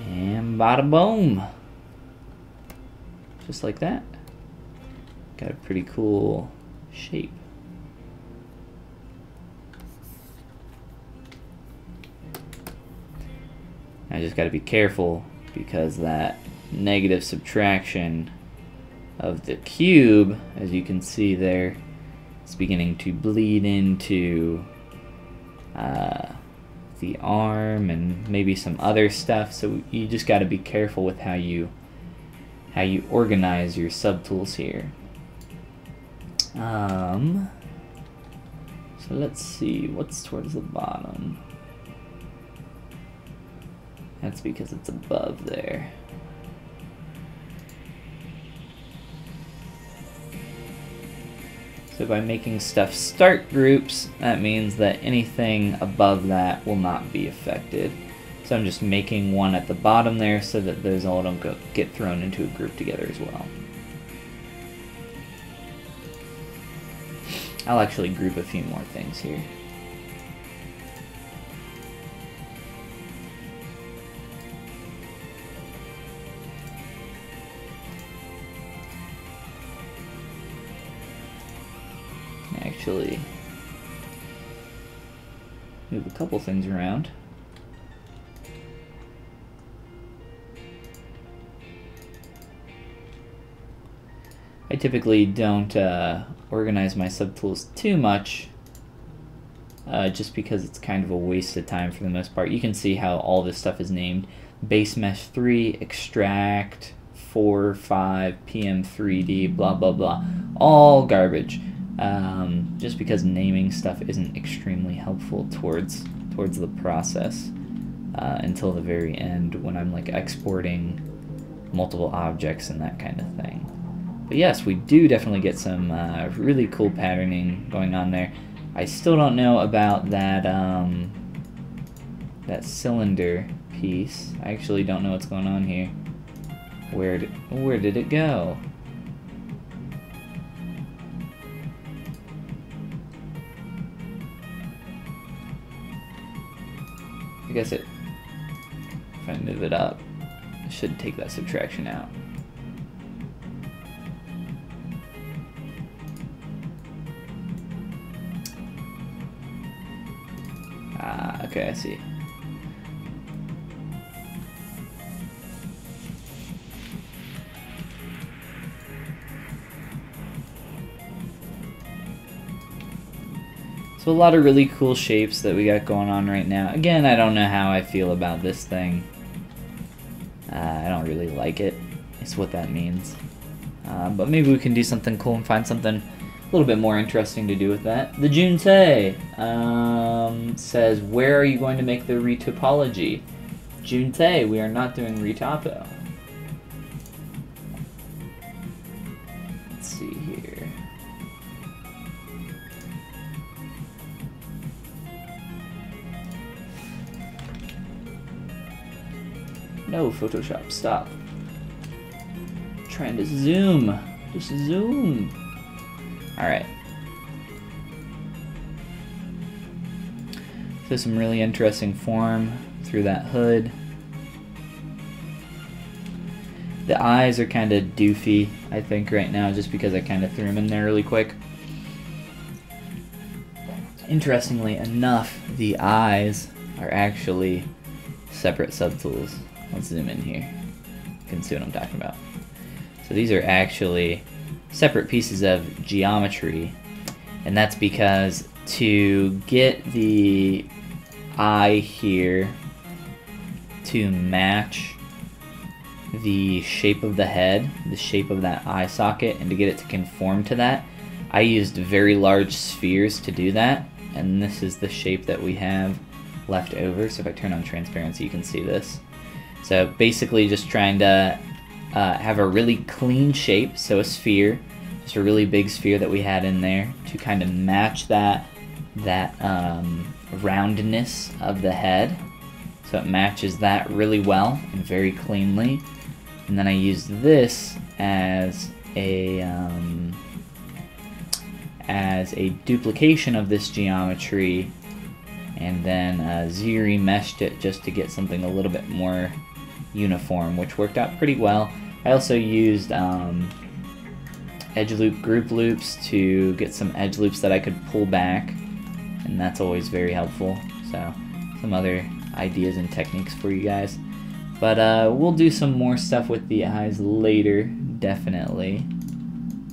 And bada boom! Just like that. Got a pretty cool shape. I just got to be careful because that negative subtraction of the cube, as you can see there, is beginning to bleed into the arm and maybe some other stuff. So you just got to be careful with how you organize your subtools here. So let's see, what's towards the bottom? That's because it's above there. So by making stuff start groups, that means that anything above that will not be affected. So I'm just making one at the bottom there so that those all don't get thrown into a group together as well. I'll actually group a few more things here. Actually, move a couple things around. I typically don't organize my subtools too much, just because it's kind of a waste of time for the most part. You can see how all this stuff is named: Base Mesh 3, Extract, 4, 5, PM3D, blah blah blah. All garbage. Just because naming stuff isn't extremely helpful towards the process until the very end when I'm like exporting multiple objects and that kind of thing. But yes, we do definitely get some really cool patterning going on there. I still don't know about that that cylinder piece. I actually don't know what's going on here. Where did it go? I guess if I move it up, it should take that subtraction out. Ah, okay, I see. So a lot of really cool shapes that we got going on right now. Again, I don't know how I feel about this thing. I don't really like it. It's what that means. But maybe we can do something cool and find something a little bit more interesting to do with that. The Juntae says, where are you going to make the retopology? Juntae, we are not doing retopo. Let's see here. No, Photoshop, stop. I'm trying to zoom. Just zoom. Alright. So some really interesting form through that hood. The eyes are kind of doofy, I think, right now, just because I kind of threw them in there really quick. Interestingly enough, the eyes are actually separate subtools. Let's zoom in here. You can see what I'm talking about. So So these are actually separate pieces of geometry, and that's because to get the eye here to match the shape of the head, the shape of that eye socket, and to get it to conform to that, I used very large spheres to do that, and this is the shape that we have left over. So if I turn on transparency, you can see this. So basically just trying to have a really clean shape, so a sphere, just a really big sphere that we had in there to kind of match that roundness of the head. So it matches that really well and very cleanly. And then I used this as a duplication of this geometry, and then Z-meshed it just to get something a little bit more uniform, which worked out pretty well. I also used edge loop group loops to get some edge loops that I could pull back, and that's always very helpful. So some other ideas and techniques for you guys. But we'll do some more stuff with the eyes later, definitely.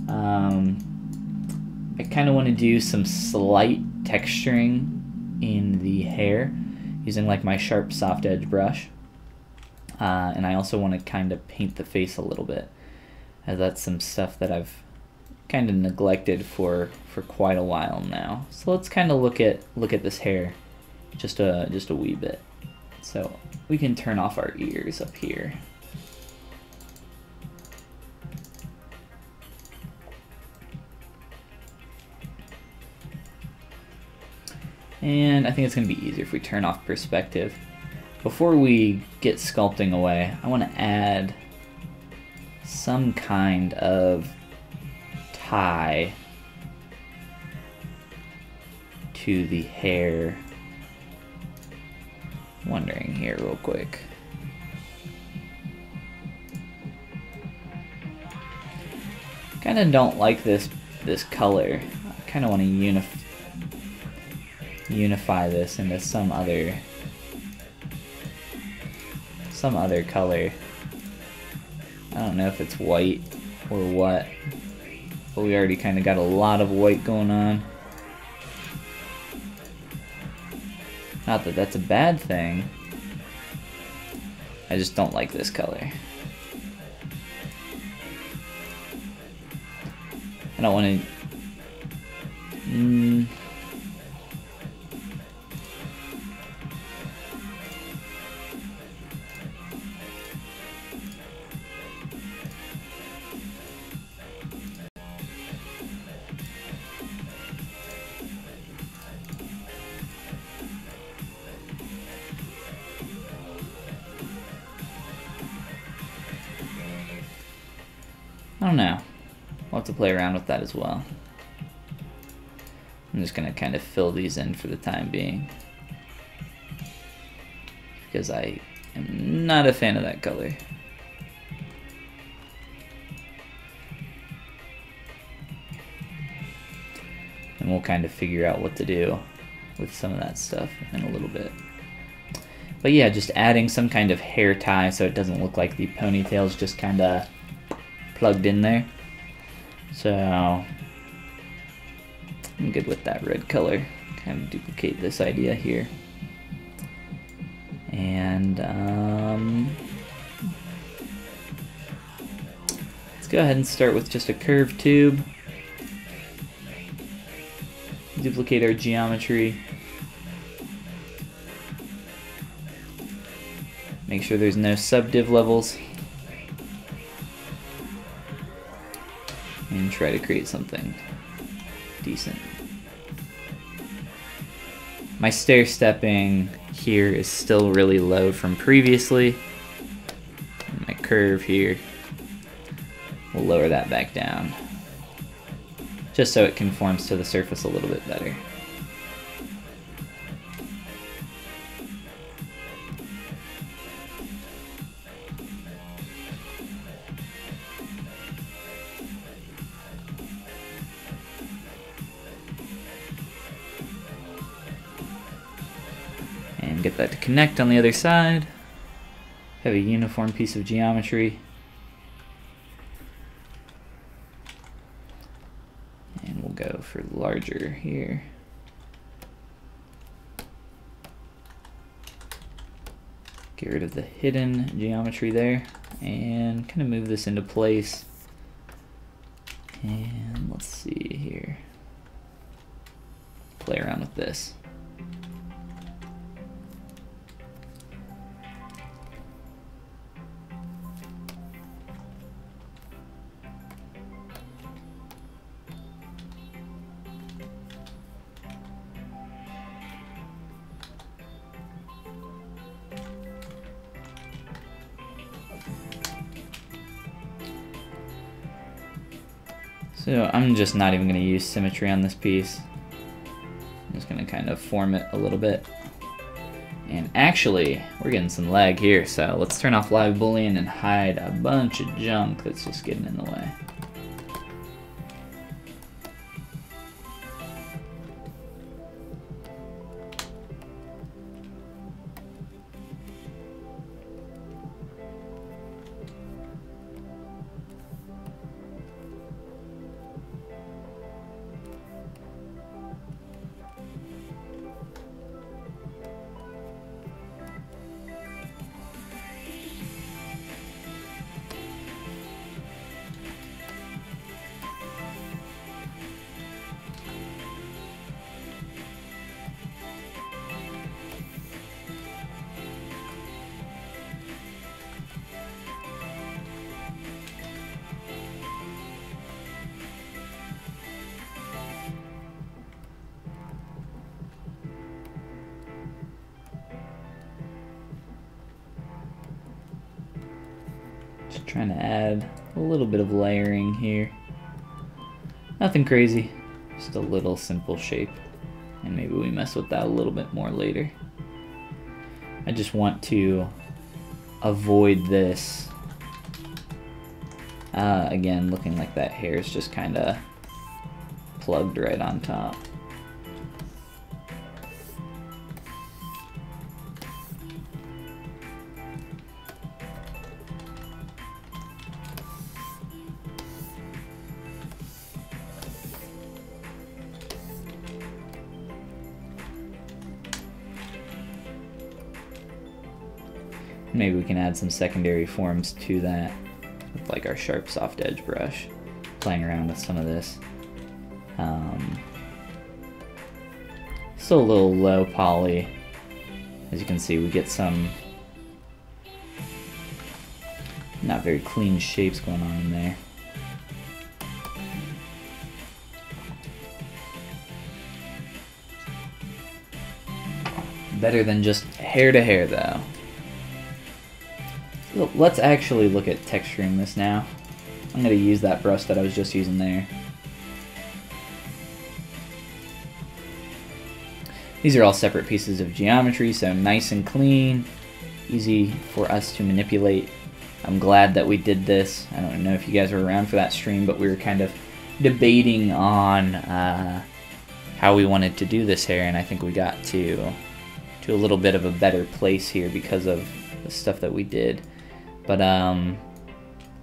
I kind of want to do some slight texturing in the hair using like my sharp soft edge brush. And I also want to kind of paint the face a little bit, as that's some stuff that I've kind of neglected for quite a while now. So let's kind of look at this hair just a wee bit. So we can turn off our ears up here. And I think it's going to be easier if we turn off perspective. Before we get sculpting away, I want to add some kind of tie to the hair. Wondering here real quick. Kind of don't like this color. I kind of want to unify this into some other color. I don't know if it's white or what, but we already kind of got a lot of white going on. Not that that's a bad thing. I just don't like this color. I don't want to... I don't know. We'll have to play around with that as well. I'm just going to kind of fill these in for the time being, because I am not a fan of that color. And we'll kind of figure out what to do with some of that stuff in a little bit. But yeah, just adding some kind of hair tie so it doesn't look like the ponytail's just kind of plugged in there. So I'm good with that red color. Kind of duplicate this idea here. And let's go ahead and start with just a curved tube. Duplicate our geometry. Make sure there's no subdiv levels. And try to create something decent. My stair stepping here is still really low from previously. My curve here, we'll lower that back down, just so it conforms to the surface a little bit better. And get that to connect on the other side. Have a uniform piece of geometry. go for larger here. Get rid of the hidden geometry there and kind of move this into place. And let's see here. Play around with this. So I'm just not even going to use symmetry on this piece. I'm just going to kind of form it a little bit. And actually, we're getting some lag here, so let's turn off live boolean and hide a bunch of junk that's just getting in the way. Just trying to add a little bit of layering here. Nothing crazy, just a little simple shape. And maybe we mess with that a little bit more later. I just want to avoid this. Again, looking like that hair is just kind of plugged right on top. Maybe we can add some secondary forms to that with like our sharp soft edge brush, playing around with some of this. Still a little low poly. As you can see, we get some not very clean shapes going on in there. Better than just hair to hair though. Let's actually look at texturing this now. I'm going to use that brush that I was just using there. These are all separate pieces of geometry, so nice and clean, easy for us to manipulate. I'm glad that we did this. I don't know if you guys were around for that stream, but we were kind of debating on how we wanted to do this hair, and I think we got to a little bit of a better place here because of the stuff that we did. But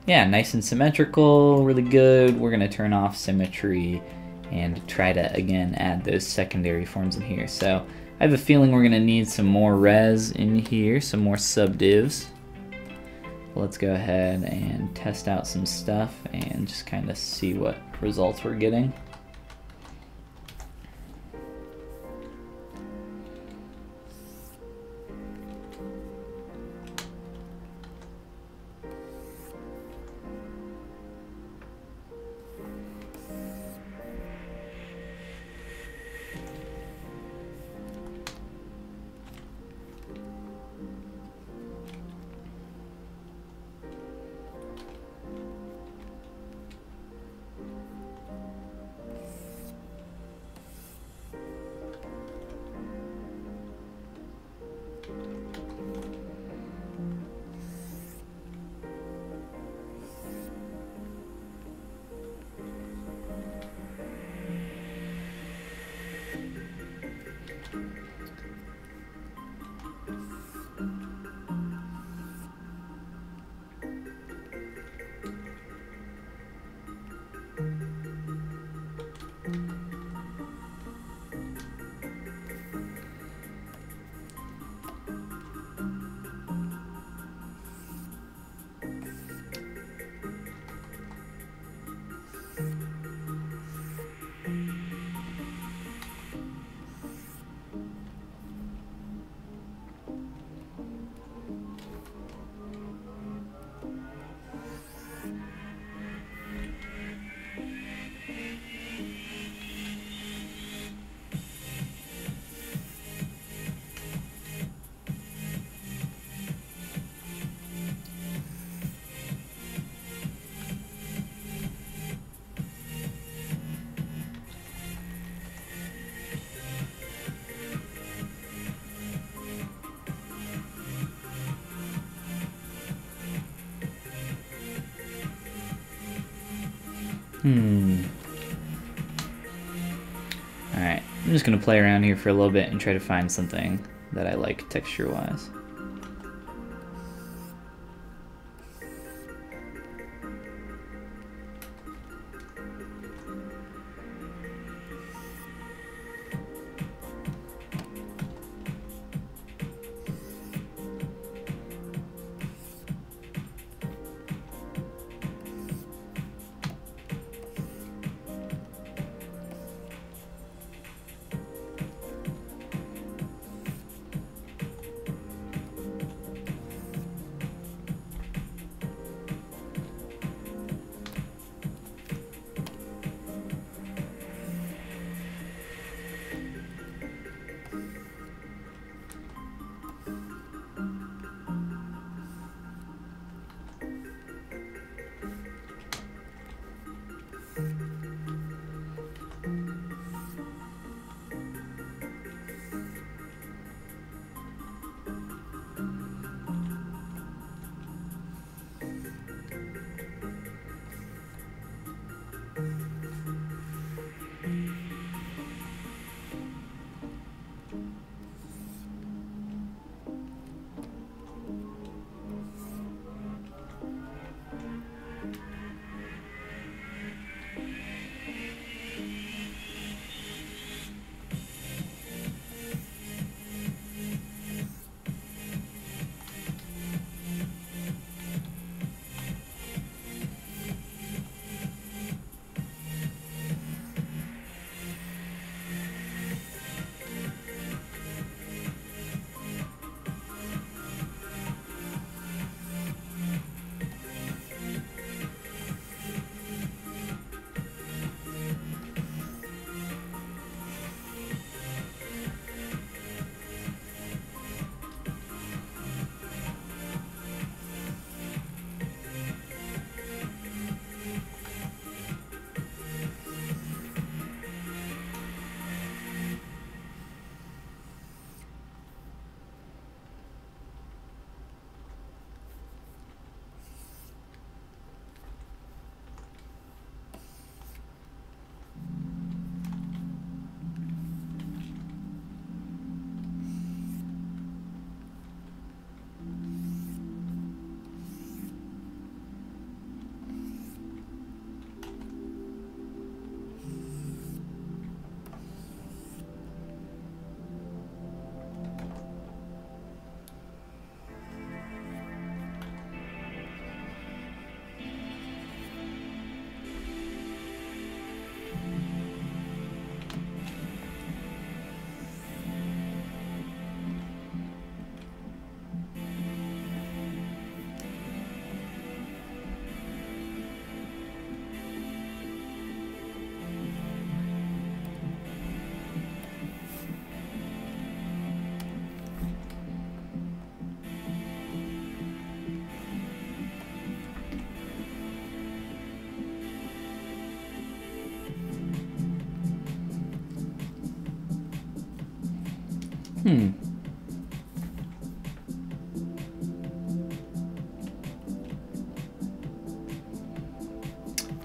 yeah, nice and symmetrical, really good. We're gonna turn off symmetry and try to, again, add those secondary forms in here. So I have a feeling we're gonna need some more res in here, some more subdivs. Let's go ahead and test out some stuff and just kind of see what results we're getting. Alright, I'm just gonna play around here for a little bit and try to find something that I like texture-wise.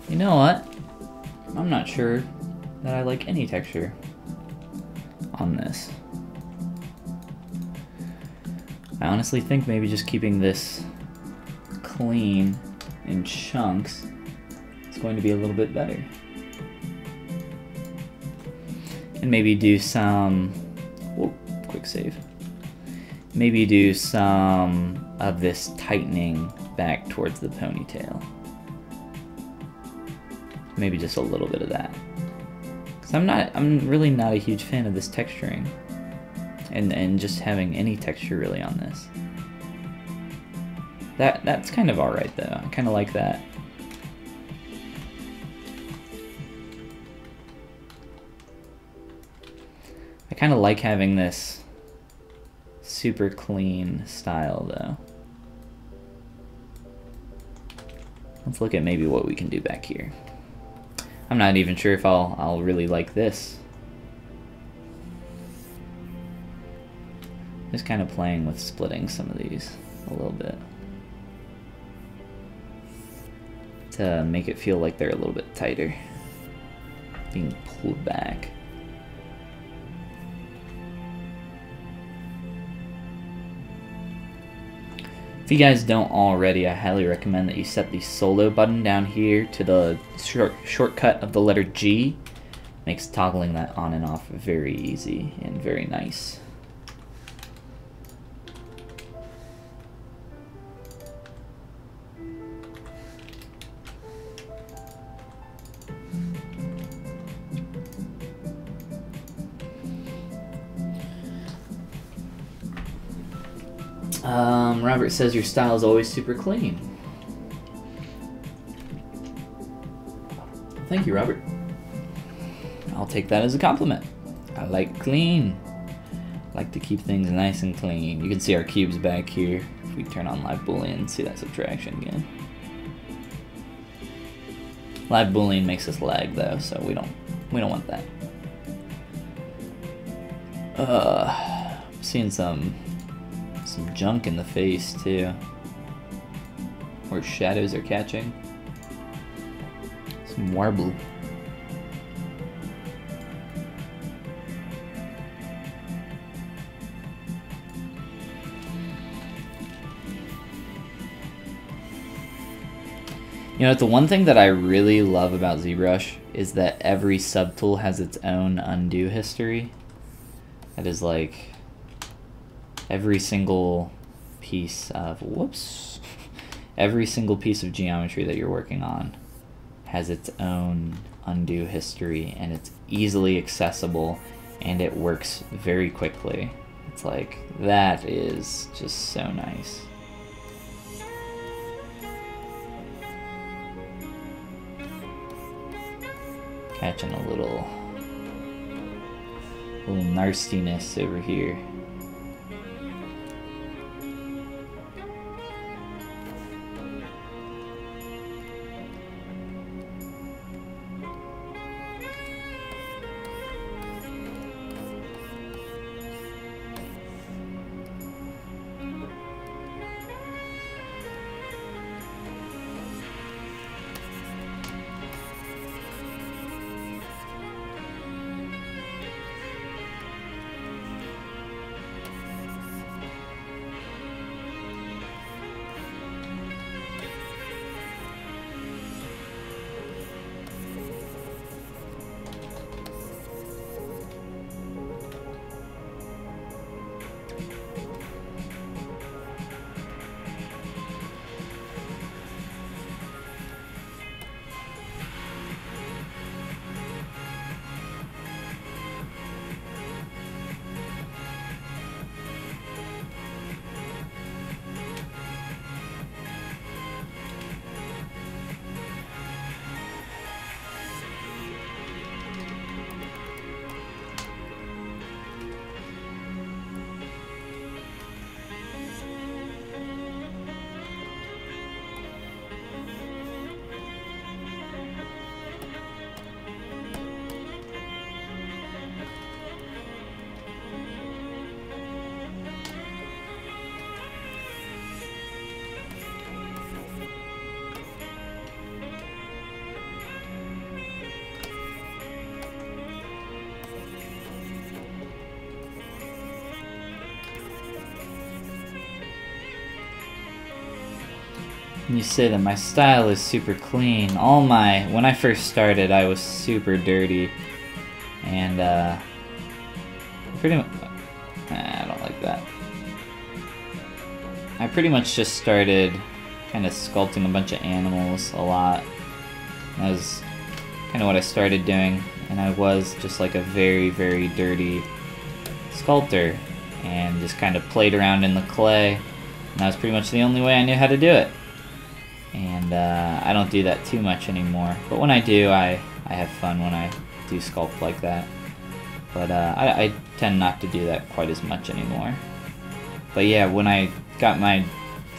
You know what? I'm not sure that I like any texture on this. I honestly think maybe just keeping this clean in chunks is going to be a little bit better. And maybe do some, whoop, quick save. Maybe do some of this tightening back towards the ponytail. Maybe just a little bit of that. Cause I'm really not a huge fan of this texturing. And just having any texture really on this. That's kind of alright though. I kinda like that. I kinda like having this super clean style though. Let's look at maybe what we can do back here. I'm not even sure if I'll really like this. Just kind of playing with splitting some of these a little bit. to make it feel like they're a little bit tighter, being pulled back. If you guys don't already, I highly recommend that you set the solo button down here to the shortcut of the letter G. Makes toggling that on and off very easy and very nice. Robert says your style is always super clean. Thank you, Robert. I'll take that as a compliment. I like clean. I like to keep things nice and clean. You can see our cubes back here. If we turn on live boolean, see that subtraction again. Live boolean makes us lag though, so we don't want that. I'm seeing some junk in the face too, where shadows are catching. Some warble. You know, the one thing that I really love about ZBrush is that every subtool has its own undo history. That is like every single piece of, every single piece of geometry that you're working on has its own undo history, and it's easily accessible, and it works very quickly. It's like, that is just so nice. Catching a little nastiness over here. You say that my style is super clean. When I first started, I was super dirty, and pretty much, I don't like that. I pretty much just started kind of sculpting a bunch of animals a lot. That was kind of what I started doing, and I was just like a very, very dirty sculptor, and just kind of played around in the clay, and that was pretty much the only way I knew how to do it. And I don't do that too much anymore, but when I do, I have fun when I do sculpt like that. But I tend not to do that quite as much anymore. But yeah, when I got my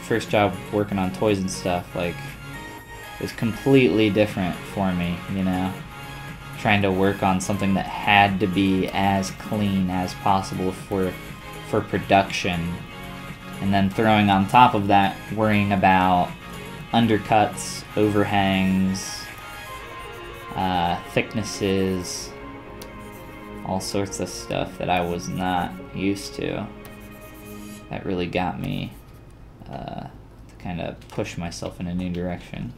first job working on toys and stuff, like, it was completely different for me, you know? Trying to work on something that had to be as clean as possible for production, and then throwing on top of that, worrying about undercuts, overhangs, thicknesses, all sorts of stuff that I was not used to. That really got me to kind of push myself in a new direction.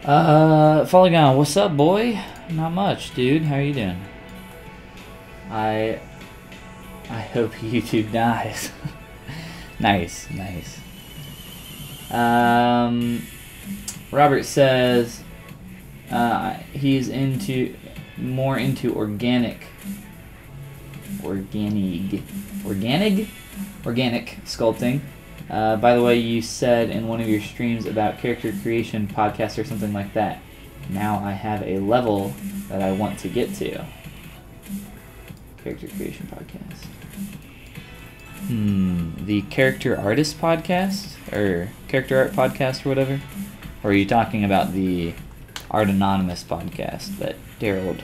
Follygon, what's up, boy? Not much, dude. How you doing? I hope YouTube dies. Nice, nice. Robert says he's more into organic sculpting. By the way, you said in one of your streams about character creation podcast or something like that. Now I have a level that I want to get to. Character creation podcast. The character artist podcast? Or character art podcast or whatever? Or are you talking about the Art Anonymous podcast that Daryl,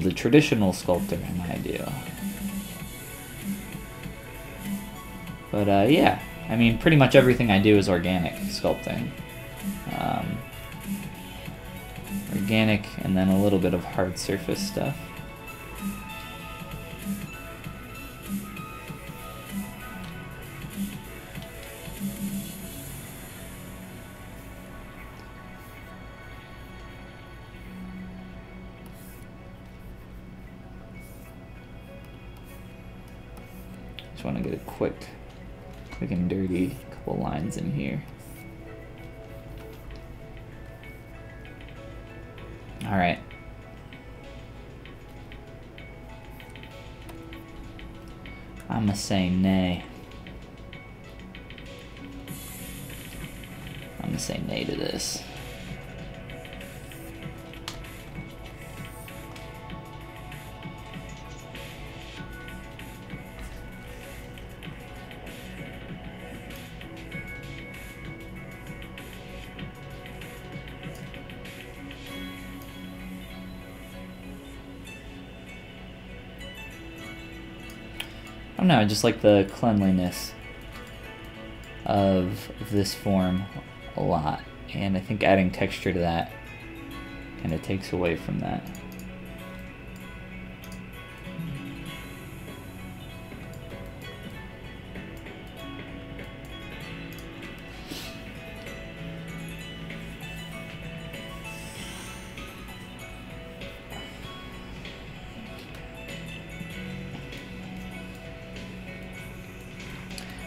the traditional sculptor, and I do? But yeah, I mean, pretty much everything I do is organic sculpting. Organic and then a little bit of hard surface stuff. Just want to get a quick and dirty couple lines in here. All right. I'ma say nay. I'ma say nay to this. I don't know, I just like the cleanliness of this form a lot, and I think adding texture to that kind of takes away from that.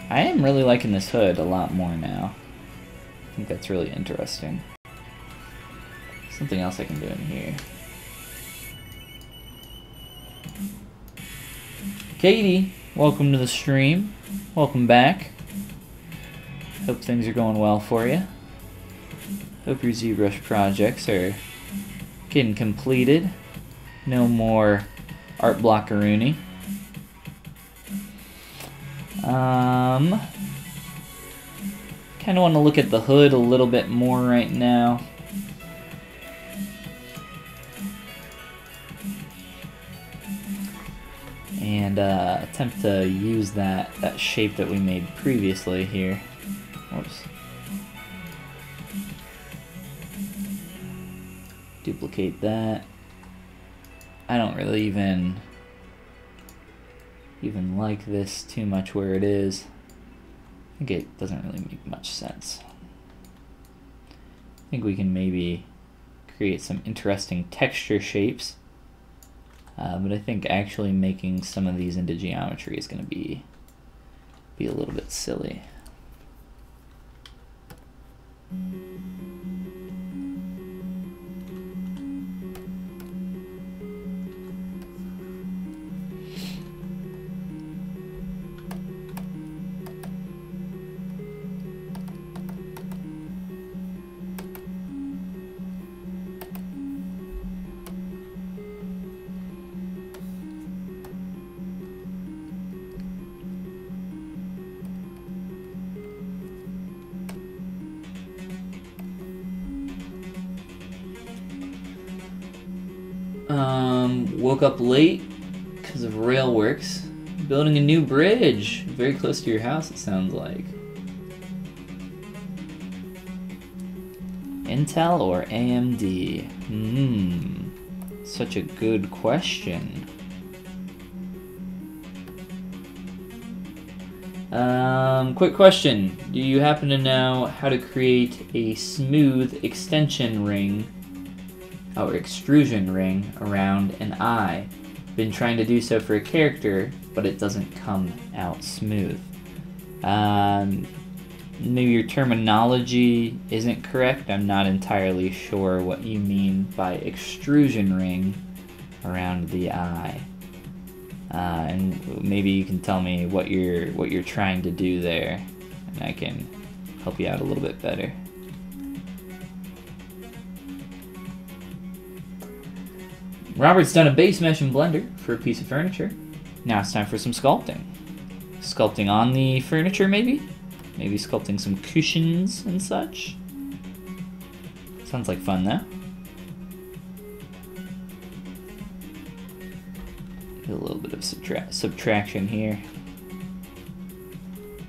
I am really liking this hood a lot more now. I think that's really interesting. Something else I can do in here. Katie, welcome to the stream. Welcome back. Hope things are going well for you. Hope your ZBrush projects are getting completed. No more art blockaroonie. Kind of want to look at the hood a little bit more right now. And attempt to use that shape that we made previously here. Whoops. Duplicate that. I don't really even like this too much where it is. I think it doesn't really make much sense. I think we can maybe create some interesting texture shapes, but I think actually making some of these into geometry is going to be a little bit silly. Woke up late because of rail works. Building a new bridge very close to your house, it sounds like. Intel or AMD? Such a good question. Quick question. Do you happen to know how to create a smooth extension ring or extrusion ring around an eye? Been trying to do so for a character, but it doesn't come out smooth. Maybe your terminology isn't correct. I'm not entirely sure what you mean by extrusion ring around the eye. And maybe you can tell me what you're trying to do there, and I can help you out a little bit better. Robert's done a base mesh in Blender for a piece of furniture. Now it's time for some sculpting. Sculpting on the furniture, maybe? Maybe sculpting some cushions and such? Sounds like fun, though. Do a little bit of subtraction here.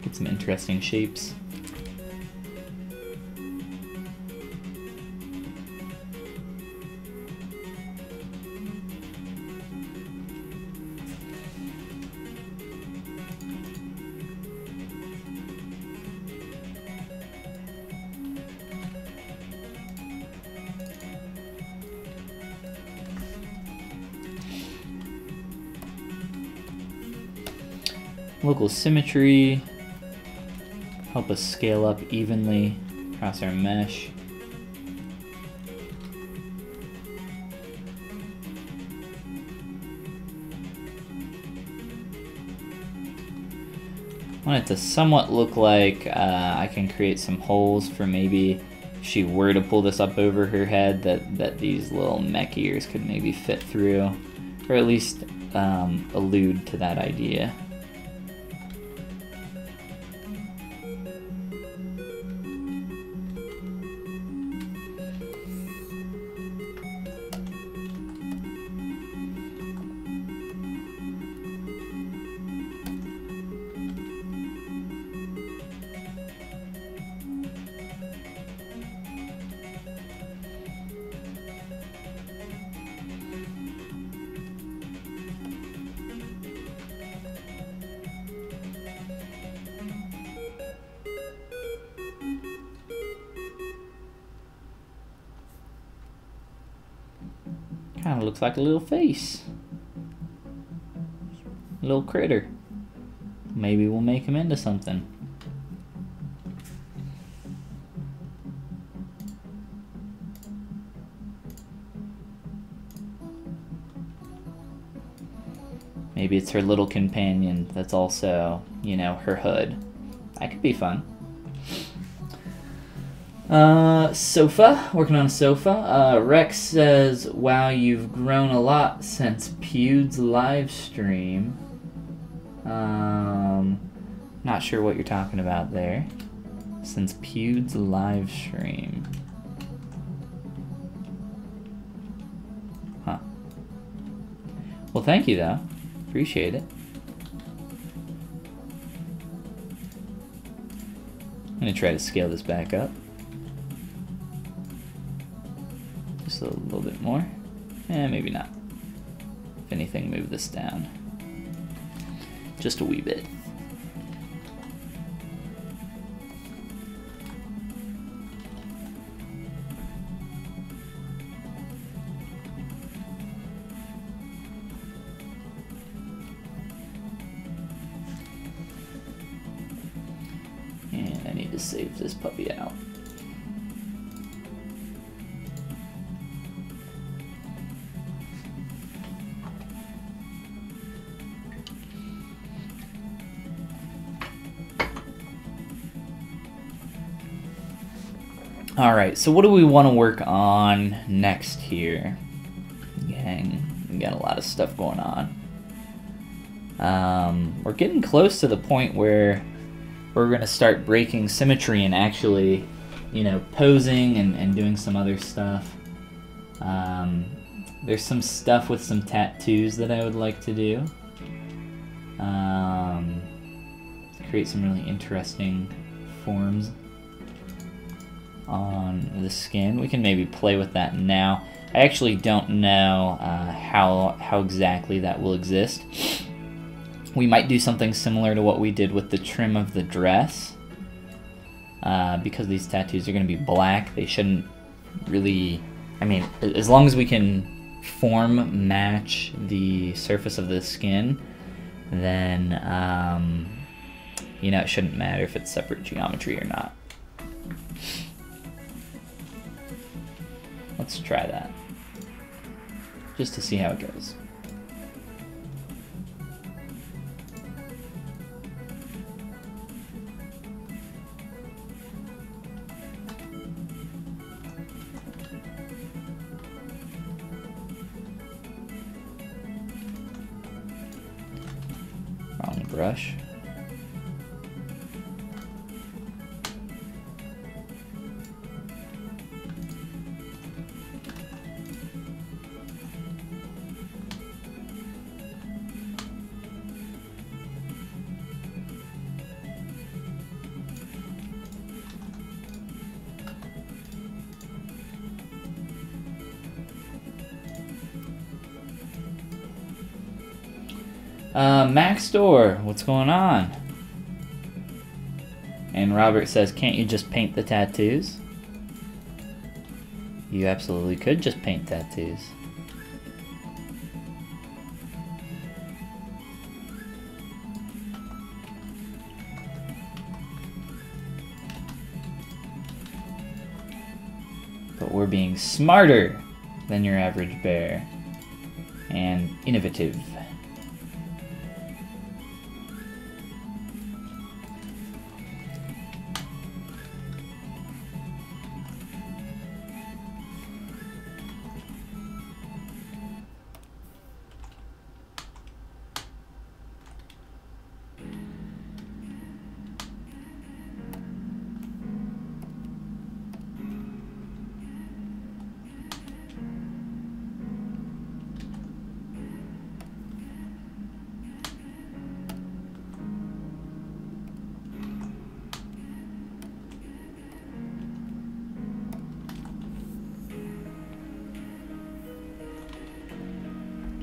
Get some interesting shapes. Local symmetry, help us scale up evenly across our mesh. I want it to somewhat look like I can create some holes for maybe if she were to pull this up over her head, that these little mech ears could maybe fit through, or at least allude to that idea. Kind of looks like a little face. A little critter. Maybe we'll make him into something. Maybe it's her little companion that's also, you know, her hood. That could be fun. Sofa, working on a sofa. Rex says, wow, you've grown a lot since Pewd's live stream. Not sure what you're talking about there. Since Pewd's live stream. Huh. Well, thank you, though. Appreciate it. I'm gonna try to scale this back up. Just a little bit more. Maybe not. If anything, move this down just a wee bit. And I need to save this puppy out. Alright, so what do we want to work on next here? Gang, we got a lot of stuff going on. We're getting close to the point where we're going to start breaking symmetry and actually, you know, posing and doing some other stuff. There's some stuff with some tattoos that I would like to do. Create some really interesting forms on the skin. We can maybe play with that now. I actually don't know how exactly that will exist. We might do something similar to what we did with the trim of the dress. Because these tattoos are going to be black, they shouldn't really... I mean, as long as we can form match the surface of the skin, then, you know, it shouldn't matter if it's separate geometry or not. Let's try that, just to see how it goes. Wrong brush. Max Door, what's going on? And Robert says, can't you just paint the tattoos? You absolutely could just paint tattoos. But we're being smarter than your average bear. And innovative.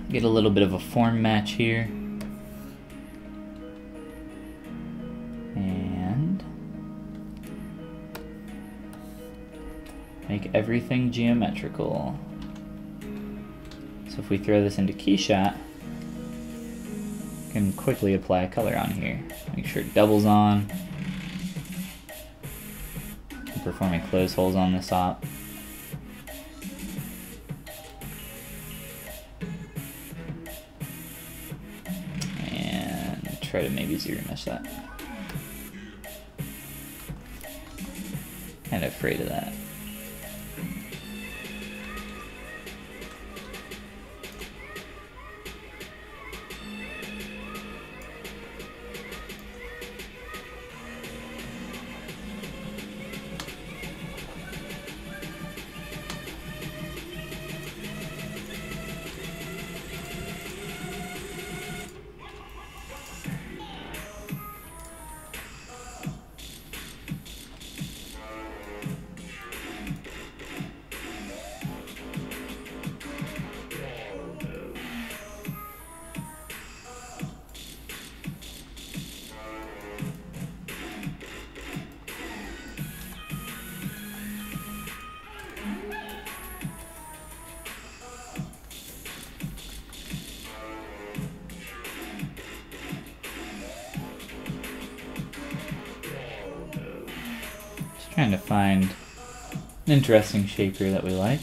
Get a little bit of a form match here. And make everything geometrical. So if we throw this into Keyshot, we can quickly apply a color on here. Make sure it doubles on. Performing close holes on this op. Try to maybe zero mesh that. Kind of afraid of that. Trying to find an interesting shape here that we like.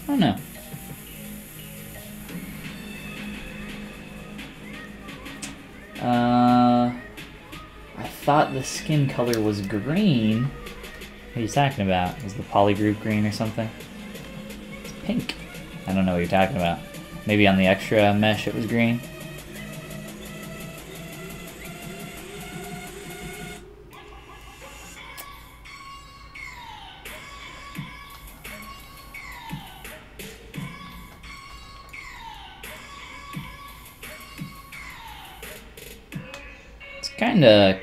I don't know. I thought the skin color was green. What are you talking about? Is the polygroup green or something? It's pink. I don't know what you're talking about. Maybe on the extra mesh it was green.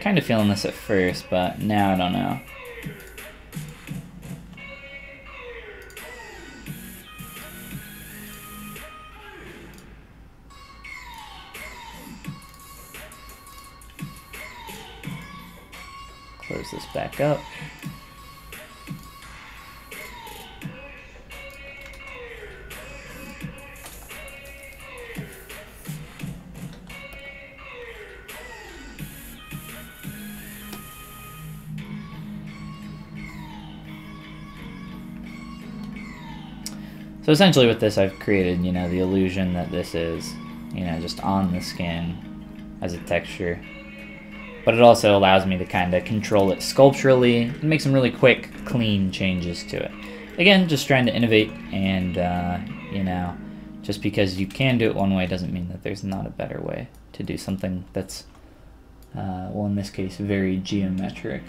Kind of feeling this at first, but now I don't know. Close this back up. So essentially with this I've created, you know, the illusion that this is, you know, just on the skin as a texture. But it also allows me to kind of control it sculpturally and make some really quick, clean changes to it. Again, just trying to innovate and, you know, just because you can do it one way doesn't mean that there's not a better way to do something that's, well in this case, very geometric.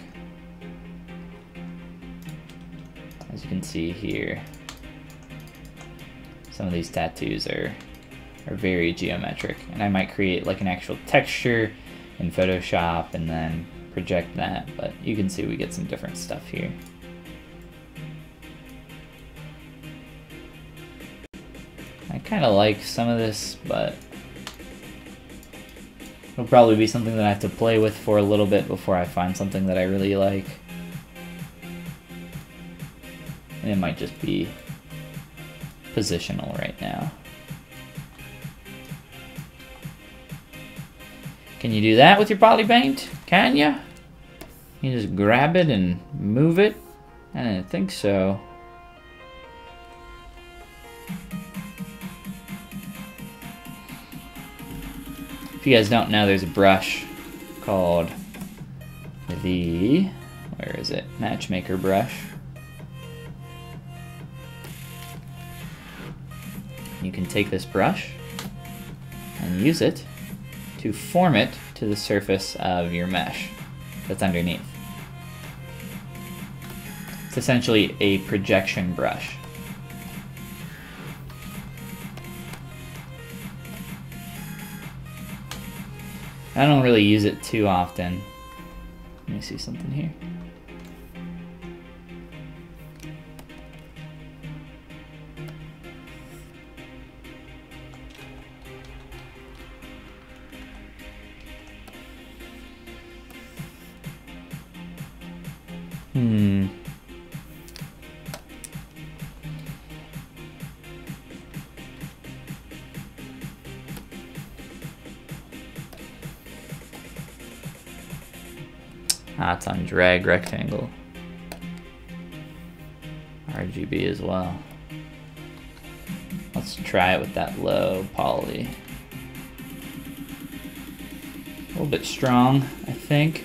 As you can see here. Some of these tattoos are very geometric, and I might create like an actual texture in Photoshop and then project that, but you can see we get some different stuff here. I kind of like some of this, but it'll probably be something that I have to play with for a little bit before I find something that I really like. And it might just be positional right now. Can you do that with your poly paint? Can ya? You just grab it and move it? I didn't think so. If you guys don't know, there's a brush called the, where is it? Matchmaker brush. You can take this brush and use it to form it to the surface of your mesh that's underneath. It's essentially a projection brush. I don't really use it too often. Let me see something here. It's on drag rectangle. RGB as well. Let's try it with that low poly. A little bit strong, I think.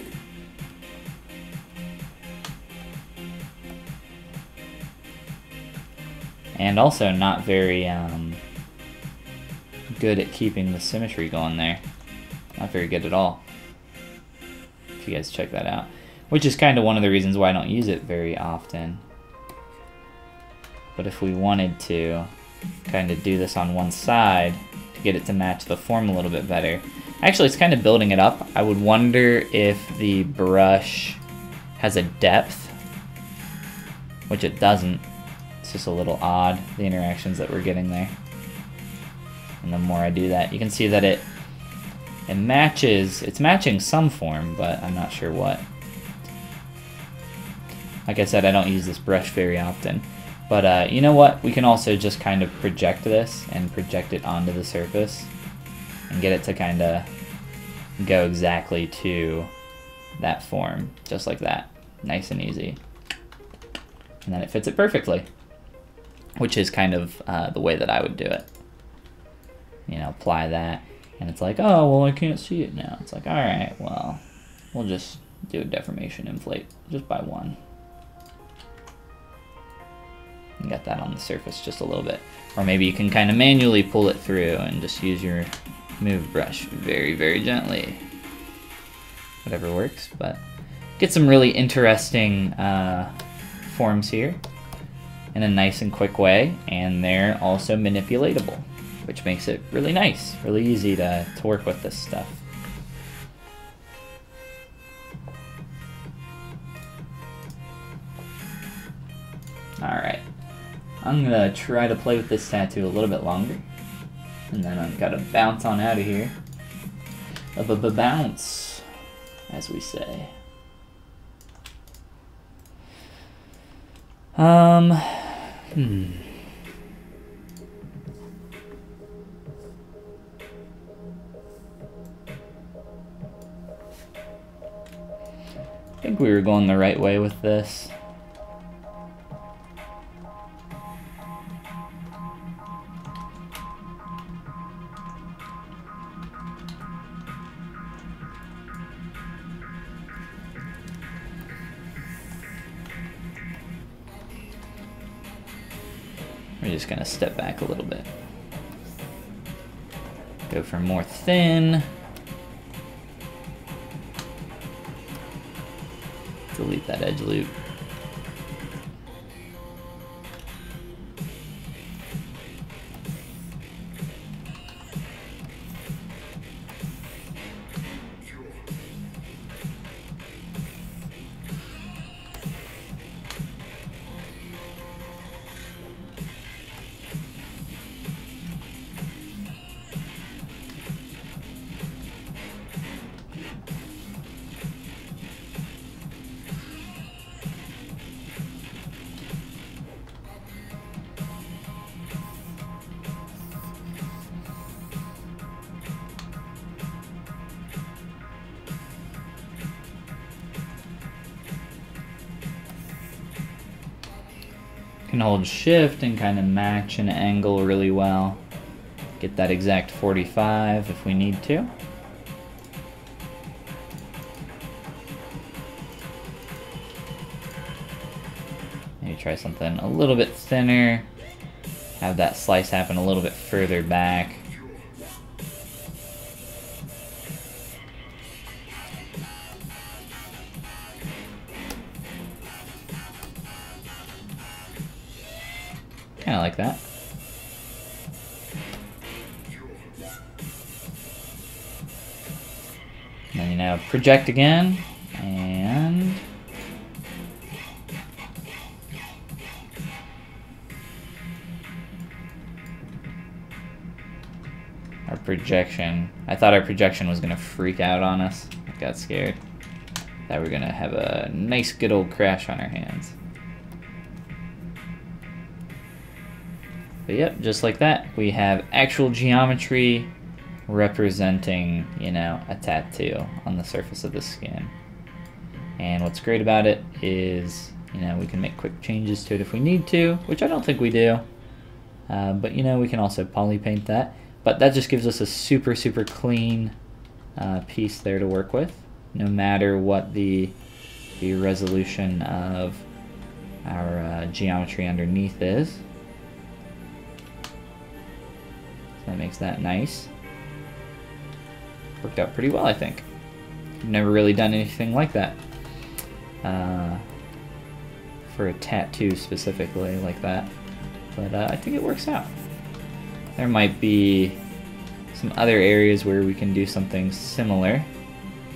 And also not very good at keeping the symmetry going there. Not very good at all. if you guys check that out. Which is kind of one of the reasons why I don't use it very often. But if we wanted to kind of do this on one side to get it to match the form a little bit better. Actually, it's kind of building it up. I would wonder if the brush has a depth, which it doesn't. It's just a little odd, the interactions that we're getting there. And the more I do that, you can see that it matches, it's matching some form, but I'm not sure what. Like I said, I don't use this brush very often. But you know what? We can also just kind of project this and project it onto the surface and get it to kind of go exactly to that form, just like that. Nice and easy. And then it fits it perfectly, which is kind of the way that I would do it. You know, apply that, and it's like, oh, well, I can't see it now. It's like, all right, well, we'll just do a deformation inflate just by 1. And get that on the surface just a little bit. Or maybe you can kind of manually pull it through and just use your move brush very, very gently. Whatever works, but get some really interesting forms here in a nice and quick way, and they're also manipulatable, which makes it really nice, really easy to work with this stuff. Alright. I'm gonna try to play with this tattoo a little bit longer, and then I've got to bounce on out of here. Bounce, as we say. I think we were going the right way with this. We're just gonna step back a little bit. Go for more thin. Delete that edge loop. Can hold shift and kind of match an angle really well. Get that exact 45 if we need to. Maybe try something a little bit thinner. Have that slice happen a little bit further back. Kind of like that. And then you now project again, and our projection. I thought our projection was gonna freak out on us. I got scared. That we're gonna have a nice good old crash on our hands. But yep, just like that, we have actual geometry representing, you know, a tattoo on the surface of the skin. And what's great about it is, you know, we can make quick changes to it if we need to, which I don't think we do. But, you know, we can also poly paint that. But that just gives us a super, super clean piece there to work with, no matter what the resolution of our geometry underneath is. That makes that nice. Worked out pretty well, I think. I've never really done anything like that. For a tattoo specifically like that. But I think it works out. There might be some other areas where we can do something similar.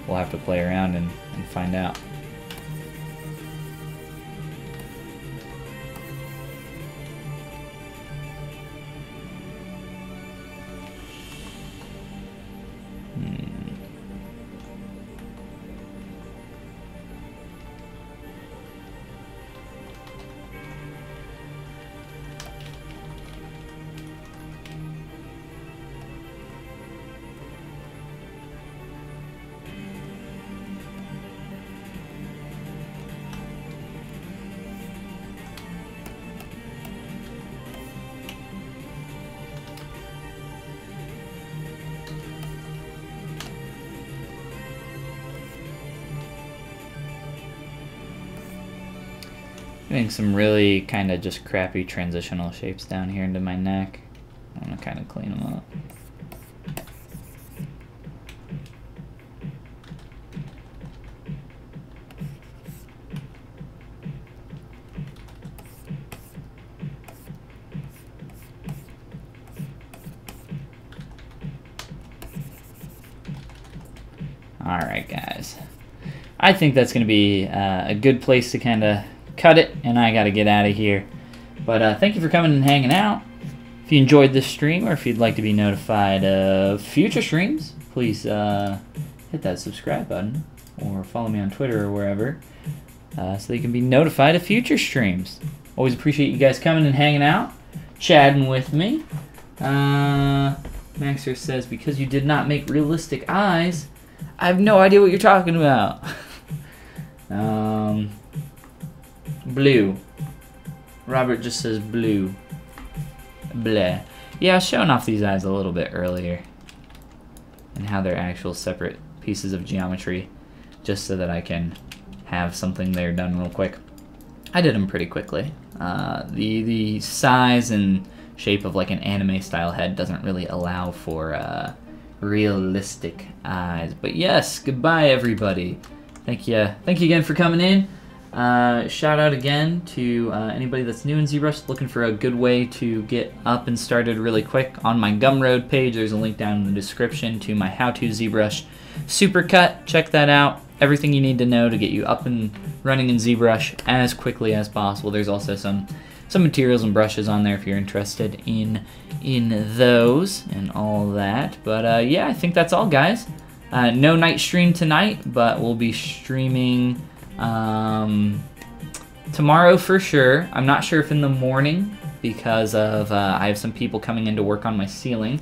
We'll have to play around and find out. Getting some really kind of just crappy transitional shapes down here into my neck. I'm gonna kind of clean them up. Alright guys, I think that's going to be a good place to kind of cut it, and I got to get out of here. But thank you for coming and hanging out. If you enjoyed this stream, or if you'd like to be notified of future streams, please hit that subscribe button, or follow me on Twitter or wherever, so that you can be notified of future streams. Always appreciate you guys coming and hanging out, chatting with me. Maxer says, because you did not make realistic eyes, I have no idea what you're talking about. Blue. Robert just says blue. Bleh. Yeah, I was showing off these eyes a little bit earlier, and how they're actual separate pieces of geometry, just so that I can have something there done real quick. I did them pretty quickly. The size and shape of like an anime style head doesn't really allow for realistic eyes. But yes, goodbye everybody. Thank you again for coming in. Shout out again to anybody that's new in ZBrush, looking for a good way to get up and started really quick. On my Gumroad page, there's a link down in the description to my How to ZBrush Supercut. Check that out. Everything you need to know to get you up and running in ZBrush as quickly as possible. There's also some materials and brushes on there if you're interested in those and all that. But yeah, I think that's all, guys. No night stream tonight, but we'll be streaming tomorrow for sure. I'm not sure if in the morning, because of I have some people coming in to work on my ceiling.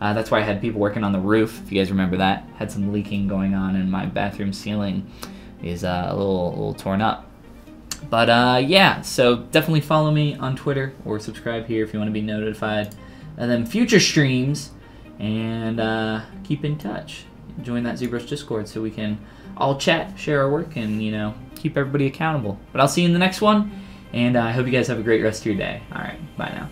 That's why I had people working on the roof, if you guys remember that. Had some leaking going on, and my bathroom ceiling is a little torn up. But yeah, so definitely follow me on Twitter or subscribe here if you want to be notified of them future streams, and keep in touch. Join that ZBrush Discord so we can all chat, share our work, and, you know, keep everybody accountable. But I'll see you in the next one, and I hope you guys have a great rest of your day. All right, bye now.